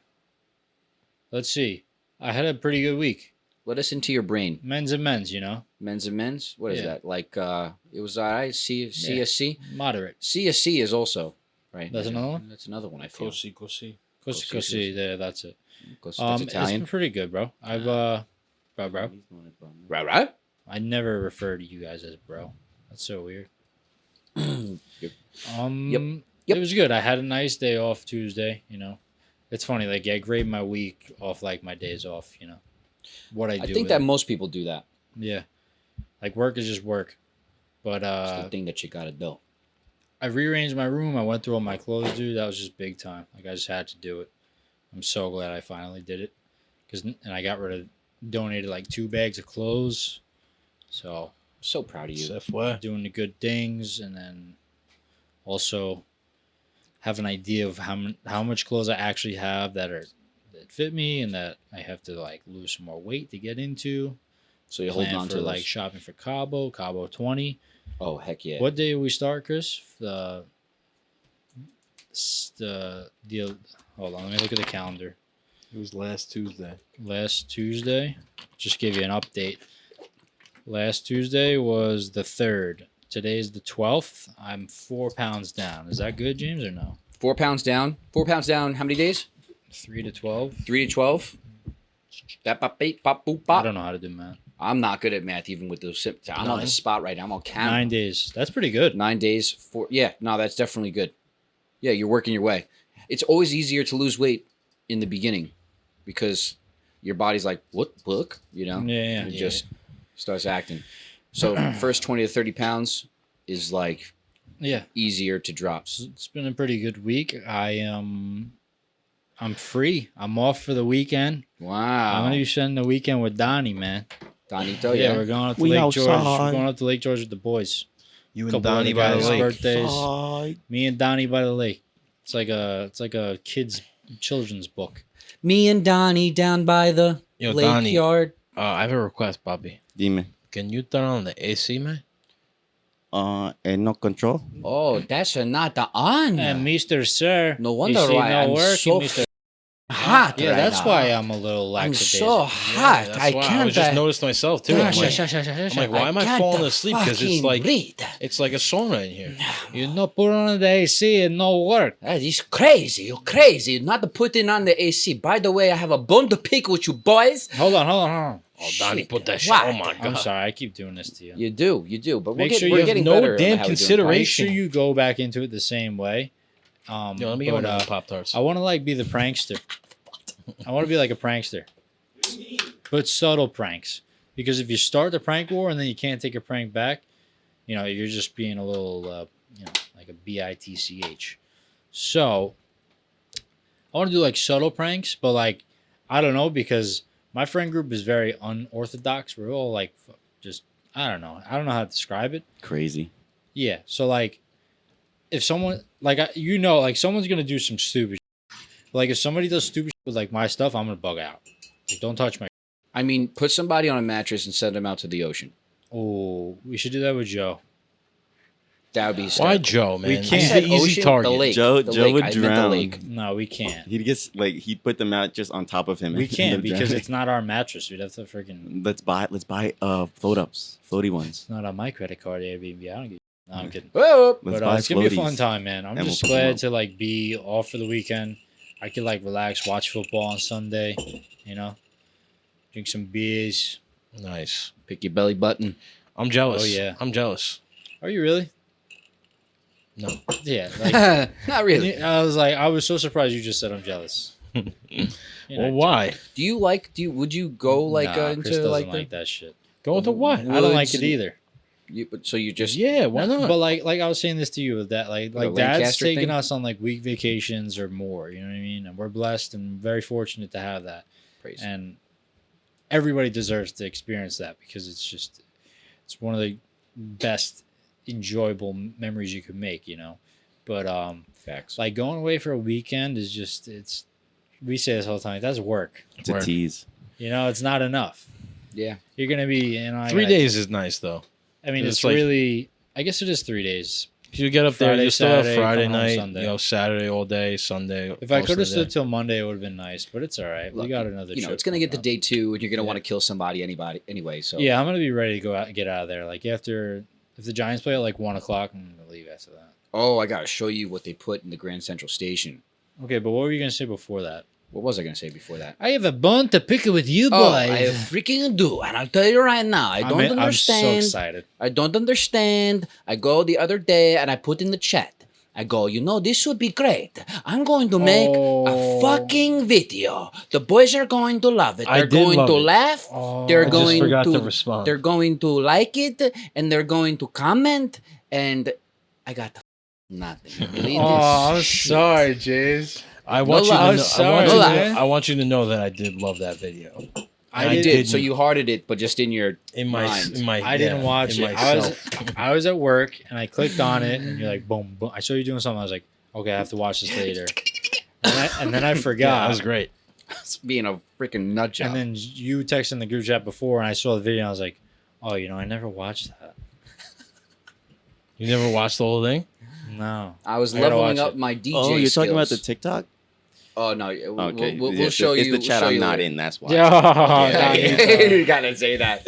I had a pretty good week. Let us into your brain. Men's and men's, Men's and men's. What is Yeah. that? Like, it was alright. CSC. moderate. CSC is also right. That's another one? That's another one. I feel. Go see. Go see. Cosi. Yeah, that's it. That's It's Italian. been pretty good, bro. I've bro. Right. I never refer to you guys as bro. That's so weird. Yep. It was good. I had a nice day off Tuesday. It's funny. Like I grade my week off like my days off. What I do. I think with that it. most people do that. Yeah, like work is just work. But It's the thing that you gotta do. I rearranged my room. I went through all my clothes, dude. That was just big time. Like I just had to do it. I'm so glad I finally did it. And I donated like 2 bags of clothes. So I'm so proud of you. FY. doing the good things, and then also have an idea of how much clothes I actually have that fit me, and that I have to like lose some more weight to get into. So you're holding Plan on for to like those. shopping for Cabo 20. Oh heck yeah! What day do we start, Chris? Hold on, let me look at the calendar. It was last Tuesday. Last Tuesday, just give you an update. Last Tuesday was the 3rd. Today's the 12th. I'm 4 pounds down. Is that good, James, or no? 4 pounds down. 4 pounds down. How many days? 3 to 12. 3 to 12. That pop, beep, pop, boop, I pop. don't know how to do math. I'm not good at math, even with those. I'm on the 9? spot right now. I'm on camera. 9 days. That's pretty good. 9 days. 4. Yeah, no, that's definitely good. Yeah, you're working your way. It's always easier to lose weight in the beginning because your body's like, what book? Yeah. It just starts acting. So first 20 to 30 pounds is like Yeah. easier to drop. It's been a pretty good week. I'm free. I'm off for the weekend. I'm Wow. gonna be spending the weekend with Donnie, man. Donito, yeah, yeah. we're going up to We Lake George. outside. We're going up to Lake George with the boys. You and Couple Donnie other by the guys' lake. birthdays. Me and Donnie by the lake. It's like a kid's children's book. Me and Donnie down by the Yo, lake Donnie. yard. I have a request, Bobby. Dime. Can you turn on the AC, man? And no control. Oh, that's not the on. And Mr. Sir, No wonder you see why no I'm work, so Mr. hot. Yeah, right that's now. why I'm a little I'm lackadaisical. so hot. that's I why can't. I was just noticed myself too. I'm like, why am I can't falling asleep? Because it's fucking like breathe. it's like a sauna in here. You not put on the AC and no work. That is crazy. You're crazy. Not to put it on the AC. By the way, I have a bone to pick with you boys. Hold on. Oh, Donnie, Shit, put that shit. what? Oh my I'm god. sorry, I keep doing this to you. You do. But Make we're, sure we're you have getting no better. at damn how we do it. Make consideration. sure you go back into it the same way. Yo, let me get one of the Pop Tarts. I want to like be the prankster. I want to be like a prankster, but subtle pranks. Because if you start the prank war and then you can't take a prank back, you're just being a little, like a bitch. So I want to do like subtle pranks, but like I don't know, because my friend group is very unorthodox. We're all like just I don't know how to describe it. Crazy. Yeah. So like, if someone like someone's gonna do some stupid shit. Like if somebody does stupid shit with like my stuff, I'm gonna bug out. Like, don't touch my. I mean, put somebody on a mattress and send them out to the ocean. Oh, we should do that with Joe. That would be Why hysterical. Joe, man? We He's can't. the I said easy ocean, target. The lake. Joe the would lake. I meant the drown. lake. No, we can't. He'd get he'd put them out just on top of him. We and can't end up because drowning. it's not our mattress. We'd have to freaking. Let's buy float ups, floaty ones. It's not on my credit card, Airbnb. I don't get. No, I'm kidding. Whoa. Let's But buy it's gonna be a fun floaties. time, man. I'm And just we'll put them glad up. to like be off for the weekend. I could like relax, watch football on Sunday. Drink some beers. Nice. Pick your belly button. I'm jealous. Oh, yeah. I'm jealous. Are you really? No. Yeah. Like, Not really. I was so surprised you just said I'm jealous. You're Well, not why? Would you go like Nah, into Chris doesn't like like that shit. Go into what? I don't like it Woods. either. So you just Yeah, why not? But like I was saying this to you with that like The dad's Lancaster taking thing? us on like week vacations or more. You know what I mean? And we're blessed and very fortunate to have that. praise. And everybody deserves to experience that because it's one of the best enjoyable memories you could make. But Facts. like going away for a weekend is we say this all the time. That's work. It's a Word. tease. It's not enough. Yeah. You're gonna be 3 days is nice though. I mean, It's it's like- really. I guess it is 3 days. You get up there, Friday, you still have Saturday, Friday come home night, Sunday. Saturday all day, Sunday. If I most could of have the stood day. till Monday, it would have been nice. But it's all right. We Look, got another. Trip it's gonna get to coming day 2, and you're gonna Yeah. want to kill somebody, anyway. So up. Yeah, I'm gonna be ready to go out, get out of there. Like if the Giants play at like 1:00, I'm gonna leave after that. Oh, I gotta show you what they put in the Grand Central Station. Okay, but what were you gonna say before that? What was I gonna say before that? I have a bone to pick with you, Oh, I freaking do, and I'll tell you right now, I don't I'm so understand. excited. I don't understand. I go the other day and I put in the chat. I go, this would be great. I'm going to make Oh. a fucking video. The boys are going to love it. I They're did going love to it. laugh. Oh, They're I just going forgot to to respond. They're going to like it, and they're going to comment. And I got nothing. Believe Oh, I'm this shit. sorry, Jays. I want No you to lie. know, Sorry, man. I want you to know that I did love that video. I did. So you hearted it, but just in your in mind. my I didn't watch in it. myself. I was at work and I clicked on it and you're like, boom, boom. I saw you doing something. I was like, okay, I have to watch this later. And then I Yeah, forgot. that was great. being a freaking nut job. And then you texted in the group chat before, and I saw the video, and I was like, "Oh, I never watched that." You never watched the whole thing? No, I was I gotta leveling watch up it. my DJ Oh, you're talking about the skills. TikTok? Oh no, Okay, we'll yeah, show you. It's the chat we'll show I'm you not later. in. That's why. yeah, You gotta say that.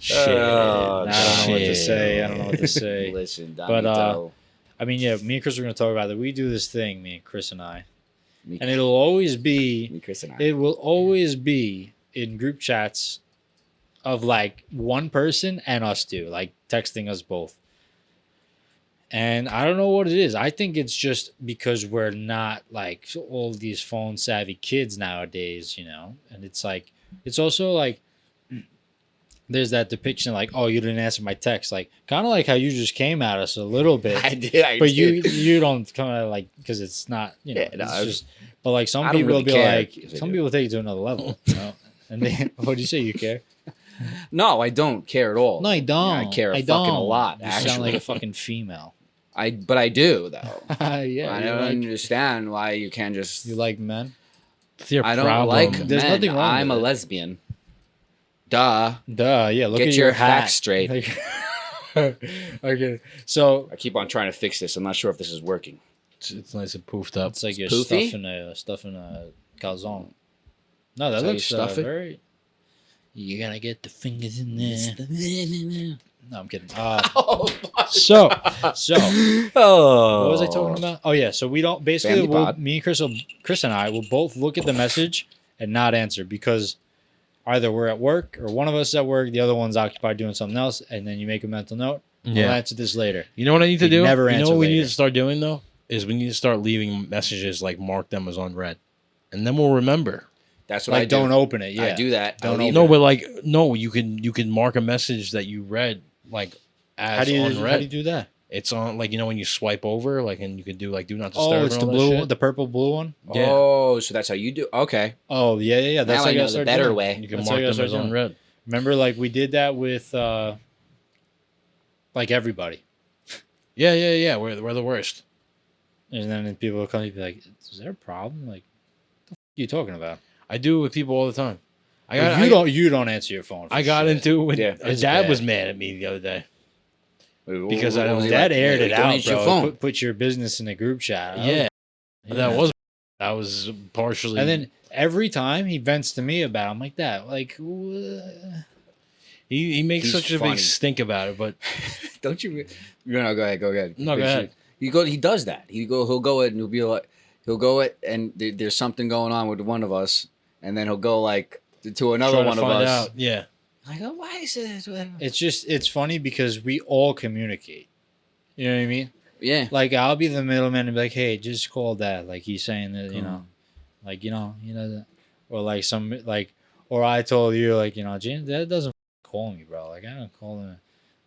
Shit. Oh, I don't know what to Shit. say. I don't know what to say. Listen, But, Donito, I mean, yeah, me and Chris are going to talk about it. We do this thing, me and Chris and I, me, and it'll always be, me, Chris, and I. it will always be in group chats of like one person and us two, like texting us both. And I don't know what it is. I think it's just because we're not like all these phone savvy kids nowadays, And it's like, it's also like, there's that depiction like, oh, you didn't answer my text, like kind of like how you just came at us a little bit. I did. But you don't come at like because it's not Yeah, no, it's I was- just. But like some I don't people really will be care, like, because I some do. people take it to another level, And they, what do you say? You care? No, I don't care at all. No, I don't. Yeah, I care I fucking a don't. lot. You Actually, sound like a fucking female. But I do though. Yeah, I you don't like, understand why you can't just. you like men. It's your I don't problem. like There's men. nothing wrong I'm with a it. lesbian. Duh. Duh, yeah. Look Get at your hat. facts straight. Like- okay, so I keep on trying to fix this. I'm not sure if this is working. It's nice and poofed up. it's like you're Poofy? stuffing a calzone. No, that Is that how you looks stuff it? very. You're gonna get the fingers in there. No, I'm kidding. Oh, So, oh. what was I talking about? Oh yeah, so we don't basically. Family pod. Me and Chris and I will both look at the message and not answer because either we're at work or one of us is at work, the other one's occupied doing something else, and then you make a mental note. We'll Yeah. answer this later. You know what I need to We do? never You know answer what we need later. to start doing though? Is we need to start leaving messages like mark them as unread. And then we'll remember. That's what I Like, do. don't open it. Yeah, I do that. Don't I leave open No, it. but like no, you can mark a message that you read like as How do you unread. do that? It's on like when you swipe over, like and you can do like do not disturb. Oh, it's and the all that blue, shit. the purple blue one. Yeah. Oh, so that's how you do. Okay. Oh yeah. That's Now how I you know gotta the start better doing. way. You can That's how mark you gotta them as start doing. unread. Remember, like we did that with like everybody, Yeah. We're the worst. and then people will come and be like, "Is there a problem? Like, what the f- are you talking about?" I do it with people all the time. You don't answer your phone. For I got shit. into it with Yeah, my it's dad bad. was mad at me the other day. Because What I was don't- he Dad like? aired Yeah, it don't out, answer your bro. phone. Put your business in a group chat. Yeah. Yeah. That was partially And then every time he vents to me about, it, I'm like that. Like, he makes He's such a funny. big stink about it, but Don't you? No, go ahead. No, go ahead. He does that. He'll go it and he'll be like, he'll go it and there's something going on with one of us, and then he'll go like to another try to one of find us. out. Yeah. Like, oh, why is this? it's funny because we all communicate. You know what I mean? Yeah. Like I'll be the middleman and be like, "Hey, just call Dad." Like he's saying that, like that. Or like or I told you, like James, Dad doesn't call me, bro. Like I don't call him,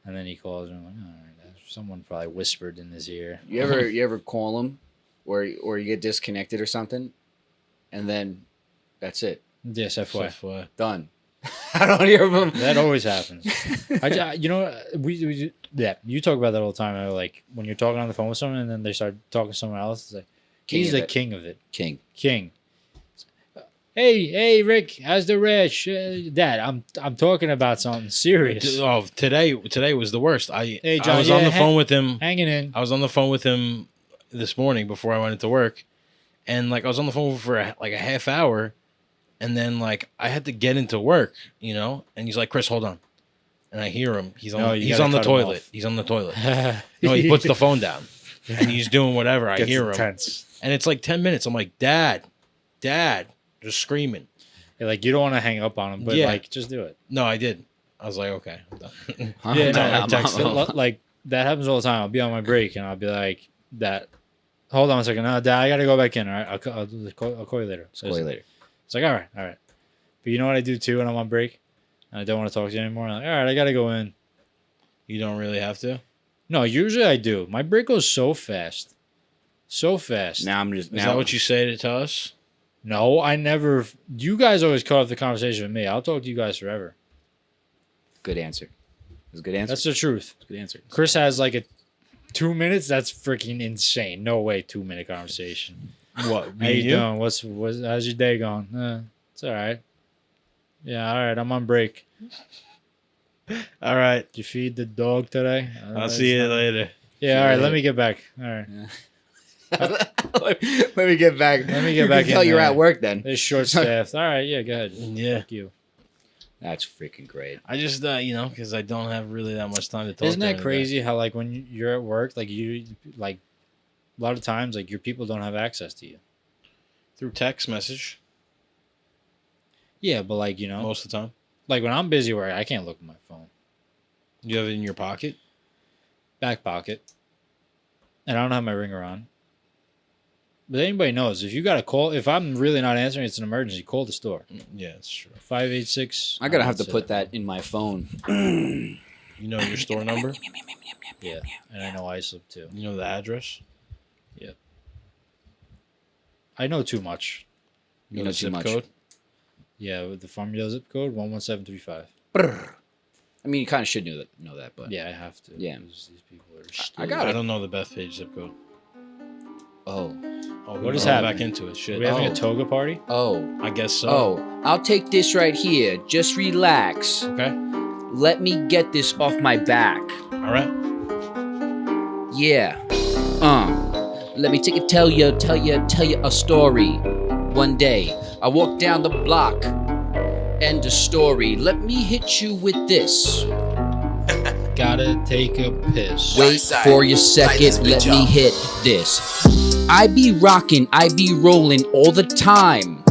and then he calls me. I'm like, all right, someone probably whispered in his ear. You ever call him, or you get disconnected or something, and then that's it. Yes, FY. Done. I don't hear from him. That always happens. You talk about that all the time. Like when you're talking on the phone with someone and then they start talking to someone else. It's like he's the king of it. King. Hey, Rick, how's the rash? Dad, I'm talking about something serious. Oh, today was the worst. I John, was on the phone with him. Hanging in. I was on the phone with him this morning before I went into work, and like I was on the phone for a half hour, and then like I had to get into work, and he's like, "Chris, hold on," and I hear him. He's on No, you he's gotta on the cut him toilet. off. He's on the toilet. No, he puts the phone down, and he's doing whatever. I Gets hear him, intense. and it's like 10 minutes. I'm like, Dad, just screaming. Yeah, like you don't want to hang up on him, but Yeah. like just do it. No, I did. I was like, okay, I'm done. Yeah, no, I text it. Like that happens all the time. I'll be on my break and I'll be like, "That, hold on a second. No, Dad, I gotta go back in. All right, I'll call you later." So it's like, all right. But you know what I do too when I'm on break, and I don't want to talk to you anymore. I'm like, all right, I gotta go in. You don't really have to. No, usually I do. My break goes so fast. Now I'm just. Is that what you say to us? No, I never. You guys always cut off the conversation with me. I'll talk to you guys forever. Good answer. It's a good answer. That's the truth. Good answer. Chris has like a 2 minutes. That's freaking insane. No way, 2 minute conversation. What? How you doing? How's your day going? It's all right. Yeah, all right. I'm on break. All right. Did you feed the dog today? I'll see you later. Yeah, all right. Let me get back. All right. Let me get back. Let me get You back can tell in you're there. at work then. It's short staffed. All right. Yeah, go ahead. Yeah. Fuck you. That's freaking great. I just, because I don't have really that much time to talk. Isn't to that anybody. crazy how like when you're at work, like you like a lot of times like your people don't have access to you. Through text message Yeah, but like most of the time. like when I'm busy where I can't look at my phone. You have it in your pocket. Back pocket. And I don't have my ringer on. But anybody knows if you got to call, if I'm really not answering, it's an emergency. Call the store. Yeah, it's true. 586. I gotta have to put that in my phone. You know your store number. Yeah, and I know ISIP too. You know the address. I know too much. You know the too zip much. code. Yeah, with the Farmdale zip code 11735. Brr. I mean, you kind of should know that, but Yeah, I have to. Yeah. because these people are I stupid. got I it. don't know the Bethpage zip code. Oh, Oh, What is going happening? back into it? Are Shit. we having Oh. a toga party? oh, I guess so. oh! I'll take this right here. Just relax. Okay. Let me get this off my back. All right. Yeah. Let me tell you a story. One day, I walked down the block. End of story. Let me hit you with this. Gotta take a piss. Wait for your second. Let me hit this. I be rocking, I be rolling all the time.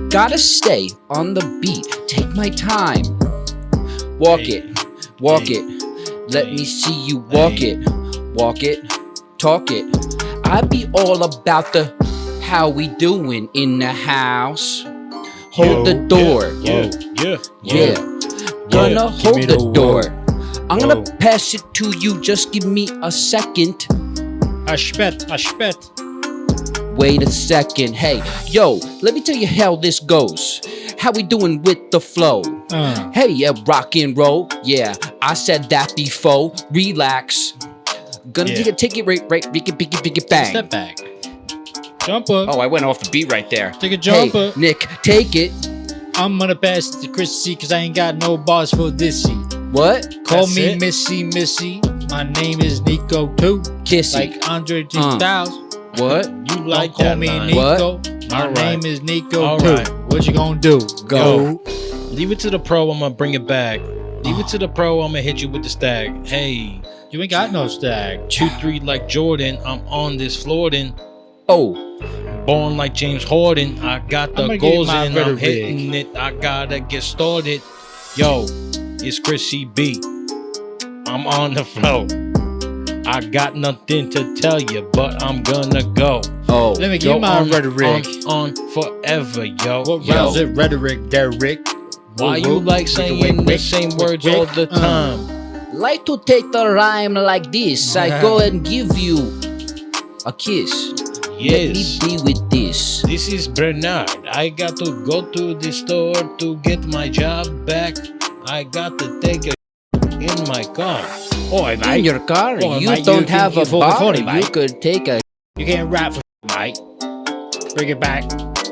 Gotta stay on the beat. Take my time. Walk Hey. walk Hey. it. Let me Hey. see you walk Hey. it. Walk it, talk it. I be all about the how we doing in the house. Hold the door. Yeah. Yeah. Yeah. Gonna Yeah. hold Give me the the door. I'm gonna Whoa. pass it to you. Just give me a second. I spit. Wait a second. Hey, yo, let me tell you how this goes. How we doing with the flow? Hey, yeah, rock and roll. Yeah, I said that before. Relax. Gonna Yeah. take it right, pick it, bang. Step back. Jump up. Oh, I went off the beat right there. Take a jump Hey, up. Nick, take it. I'm gonna pass it to Chrissy because I ain't got no bars for this. What? Call That's me it? Missy. My name is Nico too. Kissy. Like Andre 2000. What? You like Don't call that me line. Nico. My All right. name is Nico All too. right. What you gonna do? Go. Leave it to the pro. I'm gonna bring it back. Leave it to the pro. I'm gonna hit you with the stag. Hey, You ain't got no stag. 2-3 like Jordan. I'm on this floor then. Oh, Born like James Harden. I got the I'ma get goals my in. better I'm hitting it. I gotta get started. Yo, it's Chrissy B. I'm on the flow. I got nothing to tell you, but I'm gonna go. oh. Let me Go give my on, rhetoric. on forever, yo. What Yo. rounds it rhetoric, Derek? Why you like saying the same words all the time? Like to take the rhyme like this. I go and give you a kiss. Yes. Let me be with this. This is Bernard. I got to go to the store to get my job back. I got to take a in my car. Oi, In your car, Oh, you mate, don't you have can- a you bar. funny, You mate. could take a You can't rap for mate. Bring it back.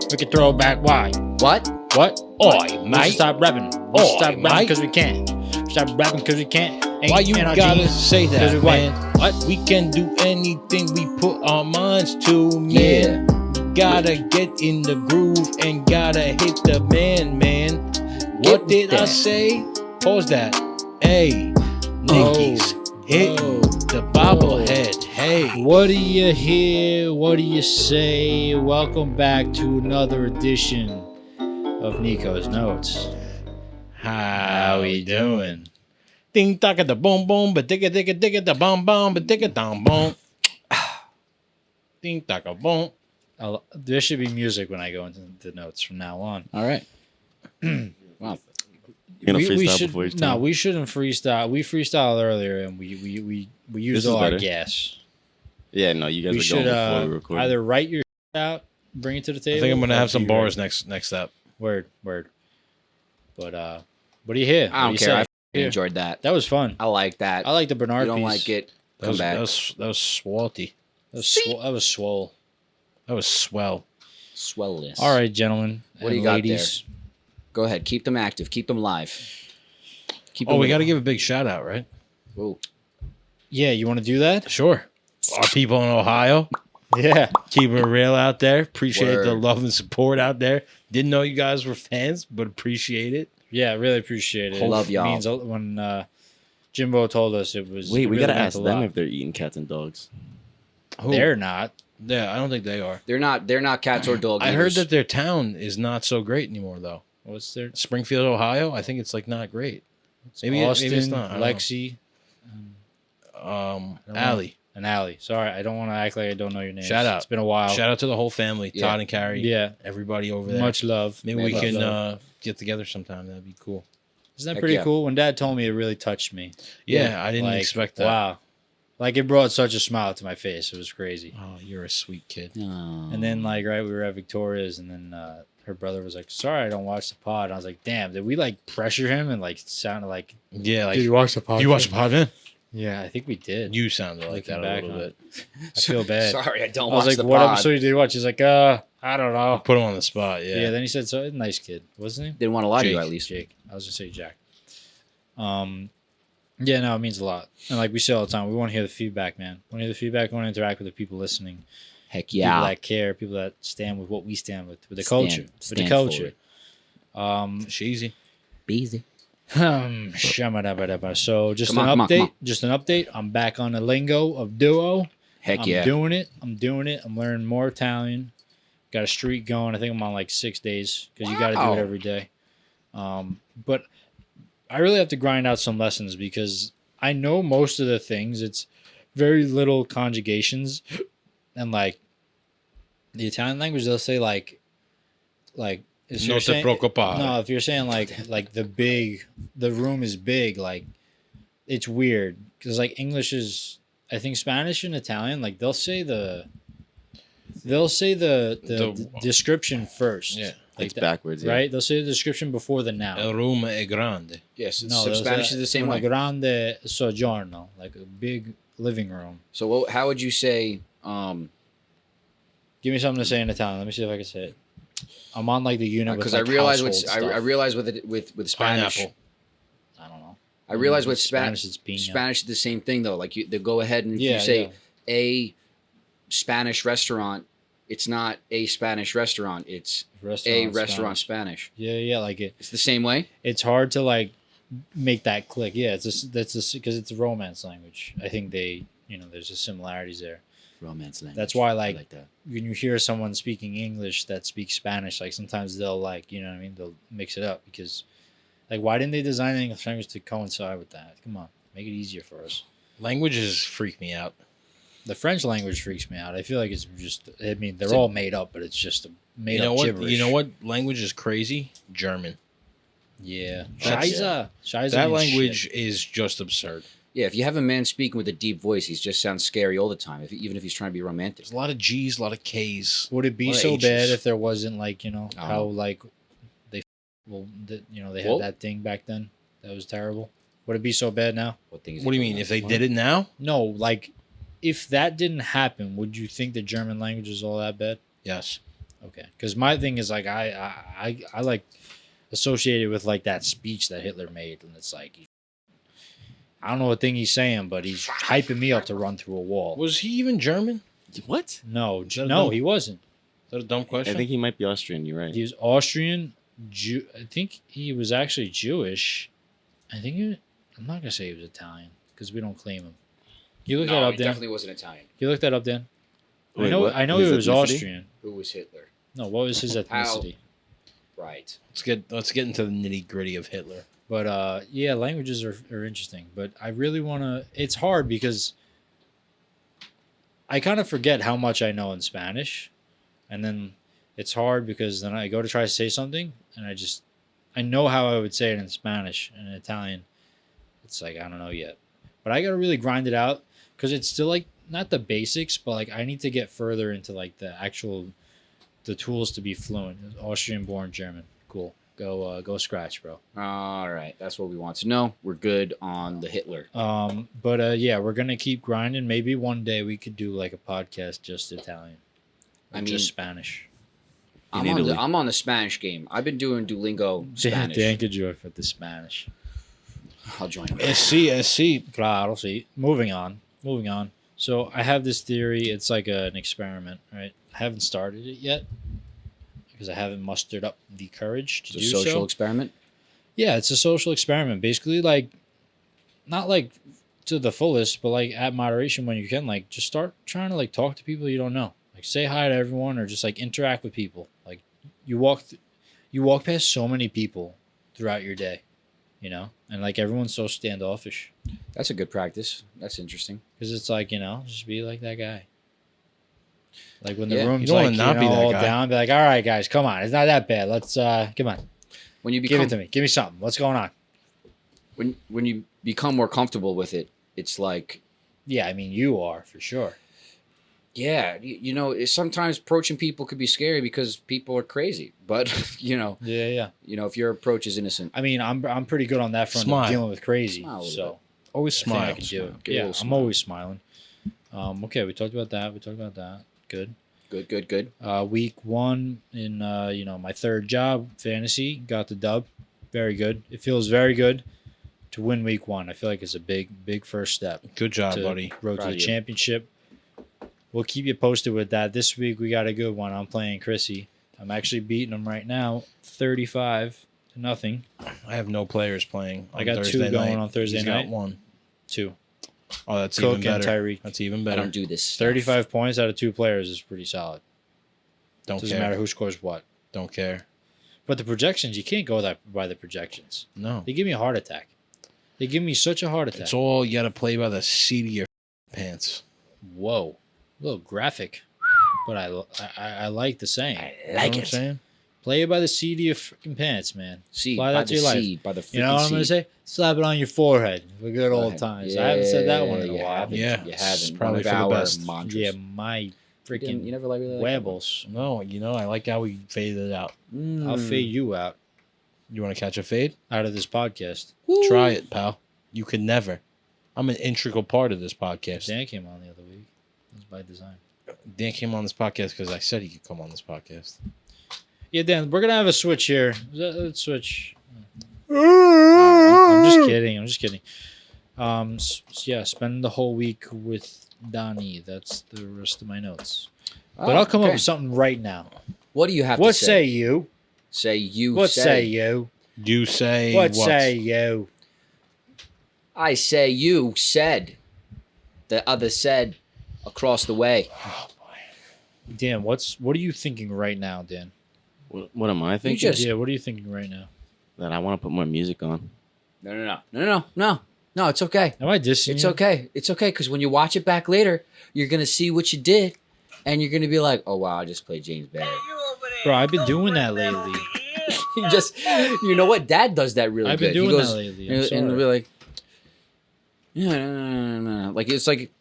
We can throw it back. Why? what? What? Oi, We should mate. stop rapping. We should Oi, stop rapping mate. because we can't. Stop rapping because we can't. Ain't Why you NRG, gotta say 'cause we that, white. man? What? We can do anything we put our minds to, man. Gotta get in the groove and gotta hit the man. What Get did I that. say? Pause that. Hey, Nicky's hitting Oh. the bobblehead. Hey. What do you hear? What do you say? Welcome back to another edition of Nico's Notes. How we doing? Ding taka da boom boom, but digga digga digga da bomb bomb, but digga dom boom. Ding taka boom. There should be music when I go into the notes from now on. All right. Wow. You gonna freestyle should, before each no, time? we shouldn't freestyle. We freestyled earlier and we used This is all our better. gas. Yeah, no, you guys We are should going before we record. either write your out, bring it to the table. I think I'm gonna or have some be bars ready. next up. Word. But what do you hear? I What don't do you care. I say? f***ing enjoyed that. That was fun. I like that. I like the Bernard You don't piece. like it? That Come was, back. that was swalty. That was swole. That was swell. Swellness. All right, gentlemen. What do and you got ladies. Go ahead. Keep them active. Keep them live. Keep Oh, them we got to give a big shout out, right? Ooh. Yeah, you want to do that? Sure. Our people in Ohio, Yeah. keeping it real out there. Appreciate the Word. love and support out there. Didn't know you guys were fans, but appreciate it. Yeah, really appreciate it. Love y'all. It means when Jimbo told us it was. Wait, it we really gotta meant ask a them lot. if they're eating cats and dogs. Who? They're not. Yeah, I don't think they are. They're not cats or dog I heard eaters. that their town is not so great anymore, though. What's their Springfield, Ohio. I think it's like not great. Maybe Austin, it's not. I don't know. Lexi, don't know. Allie. and Allie. Sorry, I don't want to act like I don't know your name. Shout out. It's been a while. Shout out to the whole family, Yeah. Todd and Carrie. Yeah. Everybody over there. Much love. Maybe Man, we love, can love. get together sometime. That'd be cool. Isn't that Heck pretty yeah. cool? When Dad told me, it really touched me. Yeah, I didn't Like, expect that. Wow. Like it brought such a smile to my face. It was crazy. Oh, you're a sweet kid. Oh. And then, like, right, we were at Victoria's, and then her brother was like, "Sorry, I don't watch the pod." And I was like, "Damn, did we like pressure him and like sounded like Yeah, like do you watch the pod? do you watch the pod, man? Yeah, I think we did. You sounded like Looking that a back little on bit. I feel bad. Sorry, I don't I was watch like, the "What pod. episode did you watch?" He's like, I don't know." Put him on the spot. Yeah. Yeah. Then he said, "So nice kid, wasn't he?" Didn't want to lie to you Jake. at least. Jake. I was gonna say Jack. Yeah, no, it means a lot. And like we say all the time, we want to hear the feedback, man. We want to hear the feedback. We want to interact with the people listening. Heck People yeah. that care, people that stand with what we stand with the Stand- culture. With the stand culture. for Sheezy. Beezy. Shamadabadaba. So just Come on, an come on. update. I'm back on the lingo of duo. Heck I'm yeah. doing it. I'm learning more Italian. Got a streak going. I think I'm on like 6 days because you got to do Wow. it every day. But I really have to grind out some lessons because I know most of the things. It's very little conjugations, and like the Italian language, they'll say like if No you're te saying- preoccupare. No, if you're saying like the room is big, like it's weird because like English is, I think Spanish and Italian, like they'll say the The- description first. Yeah. Like It's that, backwards, yeah. right? They'll say the description before the noun. El room è grande. Yes, No, so those Spanish are- is the same una way. grande soggiorno, like a big living room. So how would you say? Give me something to say in Italian. Let me see if I can say it. I'm on like the unit Because with I like realize household I stuff. realize with Spanish. Pineapple. I don't know. I realize with Spanish Spanish. it's piña. Spanish is the same thing though. Like they go ahead and if Yeah, you say yeah. a Spanish restaurant, it's not a Spanish restaurant. It's a restaurant Spanish. Yeah, like it. It's the same way. It's hard to like make that click. Yeah, it's because it's a romance language. I think there's just similarities there. Romance language. That's why like that. when you hear someone speaking English that speaks Spanish, like sometimes they'll like, you know what I mean? They'll mix it up because like why didn't they design the English language to coincide with that? Come on, make it easier for us. Languages freak me out. The French language freaks me out. I feel like it's just, I mean, they're So- all made up, but it's just a made You know up what? gibberish. You know what language is crazy? German. Yeah. That's- Scheiße That means language shit. is just absurd. Yeah, if you have a man speaking with a deep voice, he just sounds scary all the time. Even if he's trying to be romantic. There's a lot of G's, a lot of K's. Would it be What so ages? bad if there wasn't like, I don't how know. like they, they had Well- that thing back then that was terrible? Would it be so bad now? What thing is What do you he mean? talking If they about? did it now? No, like if that didn't happen, would you think the German language is all that bad? Yes. Okay, because my thing is like I like associated with like that speech that Hitler made, and it's like I don't know what thing he's saying, but he's hyping me up to run through a wall. Was he even German? What? No, that a no, dumb- he wasn't. Is that a dumb I question? think he might be Austrian. You're right. He was Austrian. I think he was actually Jewish. I think I'm not gonna say he was Italian because we don't claim him. You look that No, up, he Dan. definitely wasn't Italian. You look that up, Dan. Wait, I know. what? I know His he was ethnicity? Austrian. Who was Hitler? No, what was his ethnicity? Right. Let's get into the nitty gritty of Hitler. But yeah, languages are interesting. But I really want to. It's hard because I kind of forget how much I know in Spanish, and then it's hard because then I go to try to say something, and I know how I would say it in Spanish and in Italian. It's like I don't know yet, but I gotta really grind it out because it's still like not the basics, but like I need to get further into like the tools to be fluent. Austrian born German, cool. Go scratch, bro. All right. That's what we want to know. We're good on the Hitler. But yeah, we're gonna keep grinding. Maybe one day we could do like a podcast just Italian, or I mean- just Spanish. I'm on the Spanish game. I've been doing Duolingo Spanish. Dan could join for the Spanish. I'll join him. SC. Claro, sí. Moving on. So I have this theory. It's like an experiment, right? I haven't started it yet because I haven't mustered up the courage to It's a do social so. experiment. Yeah, it's a social experiment. Basically, like, not like to the fullest, but like at moderation when you can. Like, just start trying to like talk to people you don't know. Like, say hi to everyone, or just like interact with people. Like, you walk past so many people throughout your day, and like everyone's so standoffish That's a good practice. That's interesting. because it's like just be like that guy. Like when the Yeah, room's you don't like wanna not be that all guy. down, be like, all right, guys, come on, it's not that bad. Let's come on, When you give become it to me, give me something. What's going on? when you become more comfortable with it, it's like Yeah, I mean, you are for sure. Yeah, you know, sometimes approaching people could be scary because people are crazy. But Yeah, yeah. if your approach is innocent, I mean, I'm pretty good on that front Smile. of dealing with crazy. Smile a little So Always I think I smile. can do Smile. it. Give a Yeah, little I'm smile. always smiling. Okay, we talked about that. Good. good. Week 1 in my third job, fantasy, got the dub. Very good. It feels very good to win week 1. I feel like it's a big first step Good job, to buddy. road Proud to the of you. championship. We'll keep you posted with that. This week we got a good one. I'm playing Chrissy. I'm actually beating him right now, 35-0. I have no players playing. I On got Thursday two going night. on Thursday He's night. got one. 2. Oh, that's Cook even and better. Tyreek. That's even I better. don't do this. stuff. 35 points out of 2 players is pretty solid. Don't Doesn't care. matter who scores what. Don't care. But the projections, you can't go by the projections. No. They give me a heart attack. They give me such a heart attack. It's all you got to play by the seat of your pants. Whoa, a little graphic, but I like the saying. You know what I'm saying? Play it by the seat of your freaking pants, man. Seed Apply by that to the your life. seed by the freaking You know what I'm gonna seed. say? Slap it on your forehead for good old Forehead. times. I haven't said that one in a you while. haven't. Yeah, you it's haven't. probably One of for the our best. mantras. Yeah, my You freaking never like that one? webbles. No, I like how we faded it out. I'll fade you out You want to catch a fade? of this podcast. Try it, pal. You could never. I'm an integral part of this podcast. Dan came on the other week. It was by design. Dan came on this podcast because I said he could come on this podcast. Yeah, Dan, we're gonna have a switch here. Let's switch. I'm just kidding. Spend the whole week with Donnie. That's the rest of my notes. But I'll come up with something right now. What do you have What to say? say you? Say you What say. say you? You say What say you? I say you said. The other said across the way. Dan, what are you thinking right now, Dan? What am I thinking? just- Yeah, what are you thinking right now? That I want to put more music on. No, it's okay. Am I dissing It's you? okay. It's okay because when you watch it back later, you're gonna see what you did, and you're gonna be like, "Oh wow, I just played James Barrett." Bro, I've been doing that lately. You know what? Dad does that really I've good. been doing he goes, that lately. I'm and sorry. he'll be like, "Yeah, no." Like it's like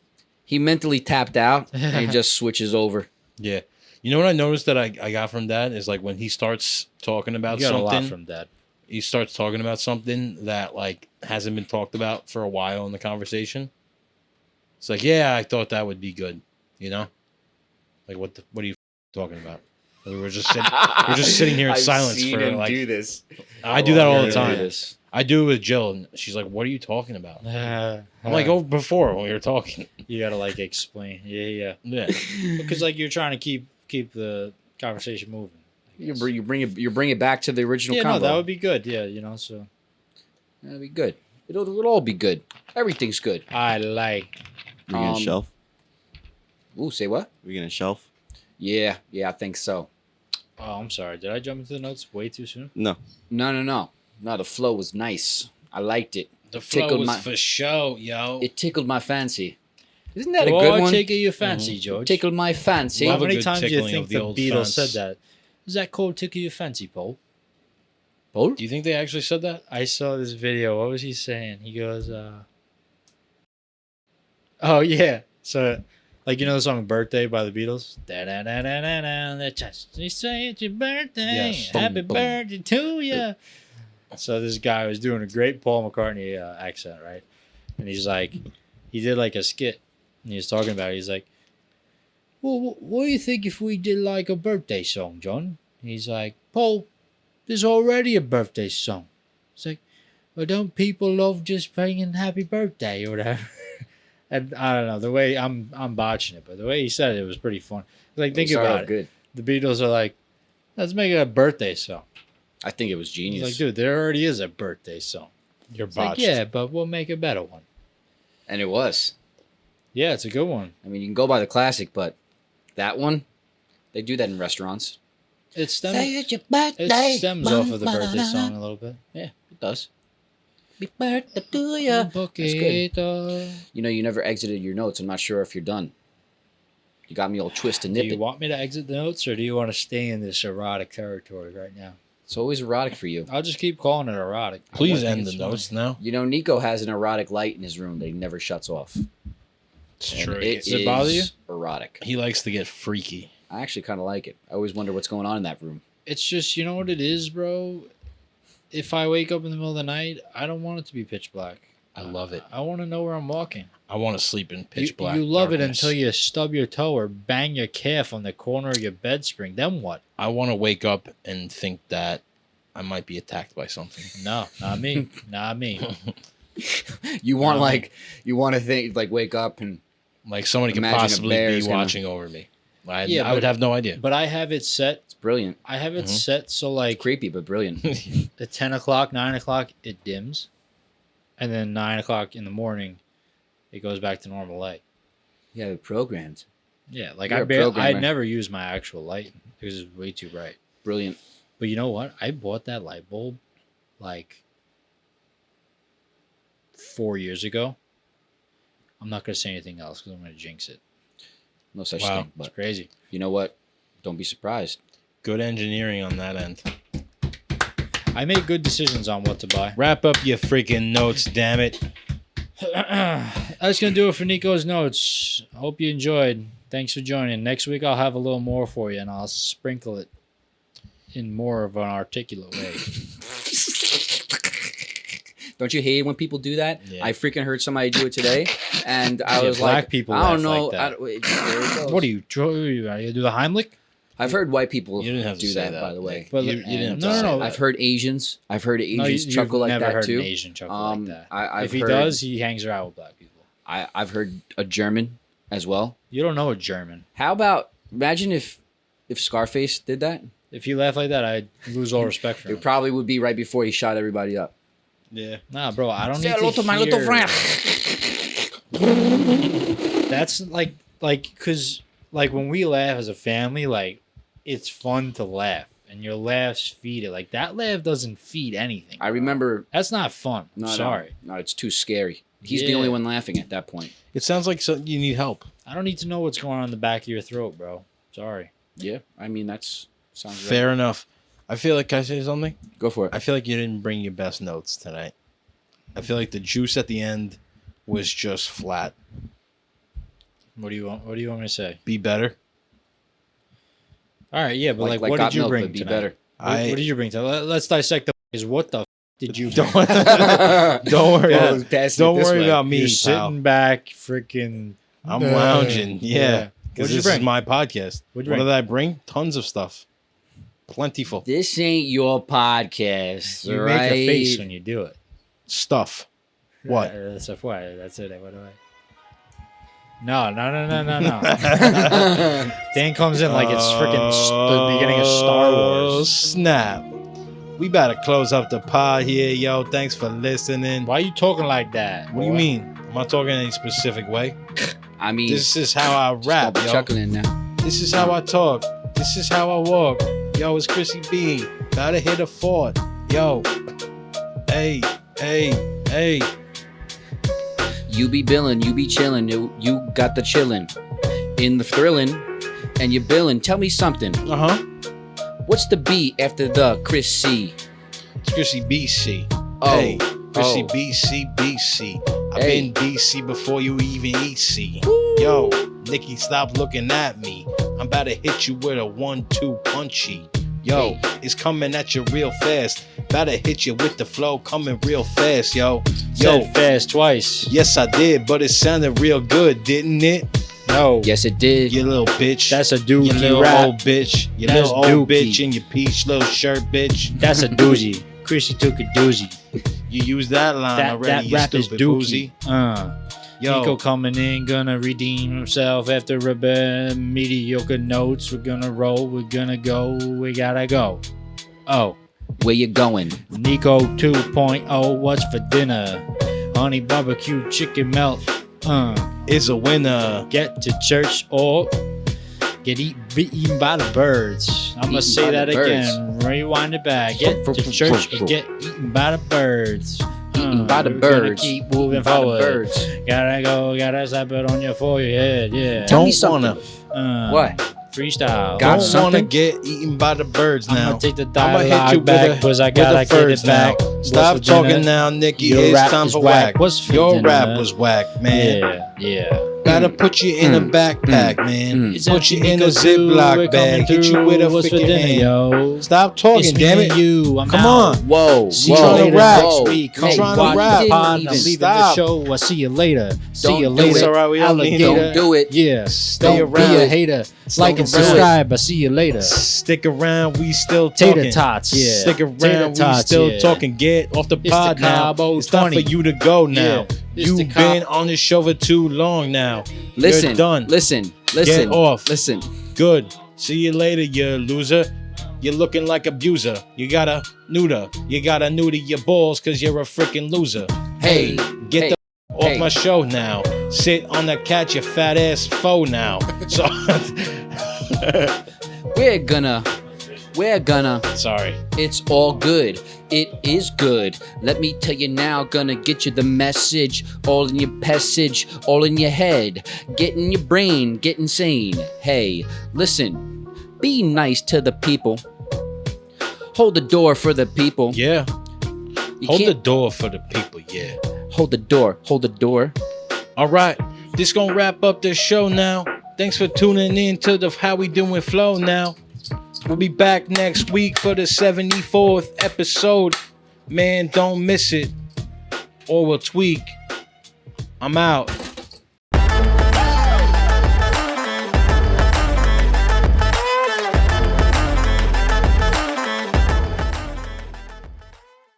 he mentally tapped out and he just switches over. Yeah. You know what I noticed that I got from Dad is like when he starts talking about You got a lot something, from Dad. he starts talking about something that like hasn't been talked about for a while in the conversation. It's like, yeah, I thought that would be good, you know? Like what are you talking about? We're just sitting here in silence for like this. I do that all the Yeah, time. it is. I do it with Jill and she's like, "What are you talking about?" I'm like, oh, "Oh, before when we were talking." you gotta like explain. Yeah. Yeah. Because like you're trying to keep the conversation moving. I guess. You bring it back to the original Yeah, combo. no, that would be good. Yeah, so That'd be good. It'll all be good. Everything's good. I like. We gonna Um, shelf? Ooh, say what? We gonna shelf? Yeah, I think so. Oh, I'm sorry. Did I jump into the notes way too soon? No. No. The flow was nice. I liked it. The flow Tickled was my- for show, yo. It tickled my fancy. Isn't that a Oh, good one? tickle your fancy, George. Tickled my fancy. How Love a many good times do you tickling think of the the old Beatles fence. said that? Is that called tickle your fancy, Paul? Paul? Do you think they actually said that? I saw this video. What was he saying? He goes, oh yeah. So, like the song "Birthday" by the Beatles. Da da da da da da. They say it's your birthday. Yes. Happy Boom, boom. birthday to you. So this guy was doing a great Paul McCartney accent, right? And he's like, he did like a skit, and he was talking about it. He's like, well, what do you think if we did like a birthday song, John? And he's like, Paul, there's already a birthday song. It's like, well, don't people love just singing happy birthday or whatever? And I don't know, the way I'm botching it, but the way he said it was pretty fun. Like, think about it. Good. The Beatles are like, let's make it a birthday song. I think it was He's genius. like, dude, there already is a birthday song. You're It's like, botched. yeah, but we'll make a better one. And it was. Yeah, it's a good one. I mean, you can go by the classic, but that one, they do that in restaurants. It stems, it's your birthday. it stems off of the birthday song a little bit. Yeah, it does. Happy birthday to ya. Poquito. You know, you never exited your notes. I'm not sure if you're done. You got me all twisted Do you nipping. want me to exit the notes, or do you want to stay in this erotic territory right now? It's always erotic for you. I'll just keep calling it erotic. Please I think end the it's fine. notes now. You know, Nico has an erotic light in his room that he never shuts off. It's And true. it Does it bother you? is erotic. He likes to get freaky. I actually kind of like it. I always wonder what's going on in that room. It's just, you know what it is, bro? If I wake up in the middle of the night, I don't want it to be pitch black. I love it. I want to know where I'm walking. I want to sleep in pitch you, black. You love darkness. it until you stub your toe or bang your calf on the corner of your bed spring. Then what? I want to wake up and think that I might be attacked by something. No, not me. Not me. You want Um, you want to think like wake up and Like somebody could Imagine a possibly bear be is gonna- watching over me. I Yeah, would but- have no idea. But I have it set. it's brilliant. I have it Mhm. set so like Creepy but brilliant. at 10 o'clock, 9 o'clock, it dims. And then 9 o'clock in the morning, it goes back to normal light. Yeah, they're programmed. Yeah, like You're a I programmer. never use my actual light because it's way too bright. Brilliant. But you know what? I bought that light bulb like 4 years ago. I'm not going to say anything else because I'm going to jinx it. No such Wow. thing. It's But crazy. you know what? Don't be surprised. Good engineering on that end. I make good decisions on what to buy. Wrap up your freaking notes, damn it. That's going to do it for Nico's notes. Hope you enjoyed. Thanks for joining. Next week, I'll have a little more for you, and I'll sprinkle it in more of an articulate way. Don't you hate when people do that? Yeah. I freaking heard somebody do it today, and I Yeah, was black like, people I don't laugh know. like that. there it goes. What are you do the Heimlich? I've heard white people You didn't have to do say that, by the way. Nick. But you look- didn't have to no, say no, that. I've heard Asians. I've heard Asians you've chuckle like never that heard too. an Asian chuckle like that. I've If he heard, does, he hangs around with black people. I've heard a German as well. You don't know a German. How about imagine if Scarface did that? If you laugh like that, I'd lose all respect for It him. probably would be right before he shot everybody up. Yeah. Nah, bro, I don't Say need hello to to my little hear- friend. That's because when we laugh as a family, like it's fun to laugh, and your laughs feed it. Like that laugh doesn't feed anything. I remember. That's not fun. No, Sorry, no, it's too scary. He's the Yeah. only one laughing at that point. It sounds like you need help. I don't need to know what's going on in the back of your throat, bro. Sorry. Yeah, I mean that's sounds right. Fair enough. I feel like, can I say something? Go for it. I feel like you didn't bring your best notes tonight. I feel like the juice at the end was just flat. What do you want? What do you want me to say? Be better. All right, yeah, but like what got did you milk, bring but be tonight? better. What did you bring tonight? Let's dissect the. Is what the did you? Don't, bring? don't worry. Well, pass it Don't this worry way. about me, You're pal. sitting back, freaking. I'm lounging. Yeah. Because What'd you this bring? is my podcast. What'd you What bring? did I bring? Tons of stuff. Plentiful. This ain't your podcast, You right? make a face when you do it. Stuff. What? That's a what? That's it. What do I? No. Dan comes in like it's freaking the beginning of Star Oh, Wars. snap. We better close up the pod here, yo. Thanks for listening. Why are you talking like that? What do you mean? I'm not talking in any specific way. I mean, This is how I rap, stop yo. chuckling now. This is how I talk. This is how I walk. Yo, it's Chrissy B. Gotta hit a fort. Yo. Hey. You be billin', you be chillin', you got the chillin', in the thrillin', and you billin'. Tell me something. Uh-huh. What's the B after the Chris C? It's Chrissy BC. Oh, Hey, Chrissy oh. BC. I've Hey. been BC before you even eat C. Yo, Nikki, stop looking at me. I'm about to hit you with a 1-2 punchy. Yo, it's coming at you real fast. About to hit you with the flow coming real fast, yo. Yo, Said fast twice. yes I did, but it sounded real good, didn't it? No. Yes, it did. You little bitch. That's a you dookie little rap. old bitch. You That's little old dookie. bitch in your peach little shirt, bitch. That's a doozy. Chrissy took a doozy. You used that line That already, you rap is stupid dookie. boozy. Nico Yo, coming in, gonna redeem himself after a bit mediocre notes. We're gonna roll, we're gonna go, we gotta go. Oh, Where you going? Nico 2.0, what's for dinner? Honey barbecue chicken melt. is a winner. Get to church or get eaten by the birds. I'm gonna Eaten say by that the again. Rewind it back. Get to church or get eaten by the birds. Eaten by the we're gonna birds. Keep moving By the forward. birds. Gotta go, gotta slap it on your forehead. Yeah. Tell me Don't something. wanna, What? Freestyle. Got don't something? wanna get eaten by the birds I'm now. gonna take the I'ma hit you dialogue with back a- because I with gotta the get it birds back. now. What's Stop for talking dinner? now, Nikki. Your It's rap time is for whack. whack. What's for Your dinner, rap man? was whack, man. Yeah. Gotta put you in a backpack, man. It's Put you empty, in a Nico, too. We're Ziploc bag. coming Hit you with a through. What's for freaking dinner, hand. yo? Stop talking, It's me damn and it. you. I'm Come out. on. Whoa, See whoa, you trying to later rap. next whoa. week. I'm trying to watch, rap. didn't Pod, I'm even leaving stop. the show. I'll see you later. See Don't you do later. it. All right, we don't need Alligator. Don't do it. Yeah. Stay Don't around. be a hater. Like and around. subscribe. I'll see you later. Stick around, we still talking. Tater tots. Yeah. Stick Tater around, we tots, still yeah. talking. Get off the It's pod the now. Cabo It's time for 20. you to go now. Yeah. It's You've the been on the show for too long now. Listen, You're done. listen. Get off. Listen. Good. See you later, you loser. You're looking like abuser. You gotta neuter. You gotta neuter your balls because you're a freaking loser. Hey, Get hey, the off hey. my show now. Sit on the couch, you fat ass foe now. So, We're gonna. sorry. It's all good. It is good. Let me tell you now, gonna get you the message. All in your passage, all in your head. Get in your brain, get insane. Hey, listen, be nice to the people. Hold the door for the people. Yeah. You Hold the can't- door for the people, yeah. Hold the door. Hold the door. All right, this gonna wrap up the show now. Thanks for tuning in to the How We Doing Flow now. We'll be back next week for the 74th episode. Man, don't miss it. Or we'll tweak. I'm out.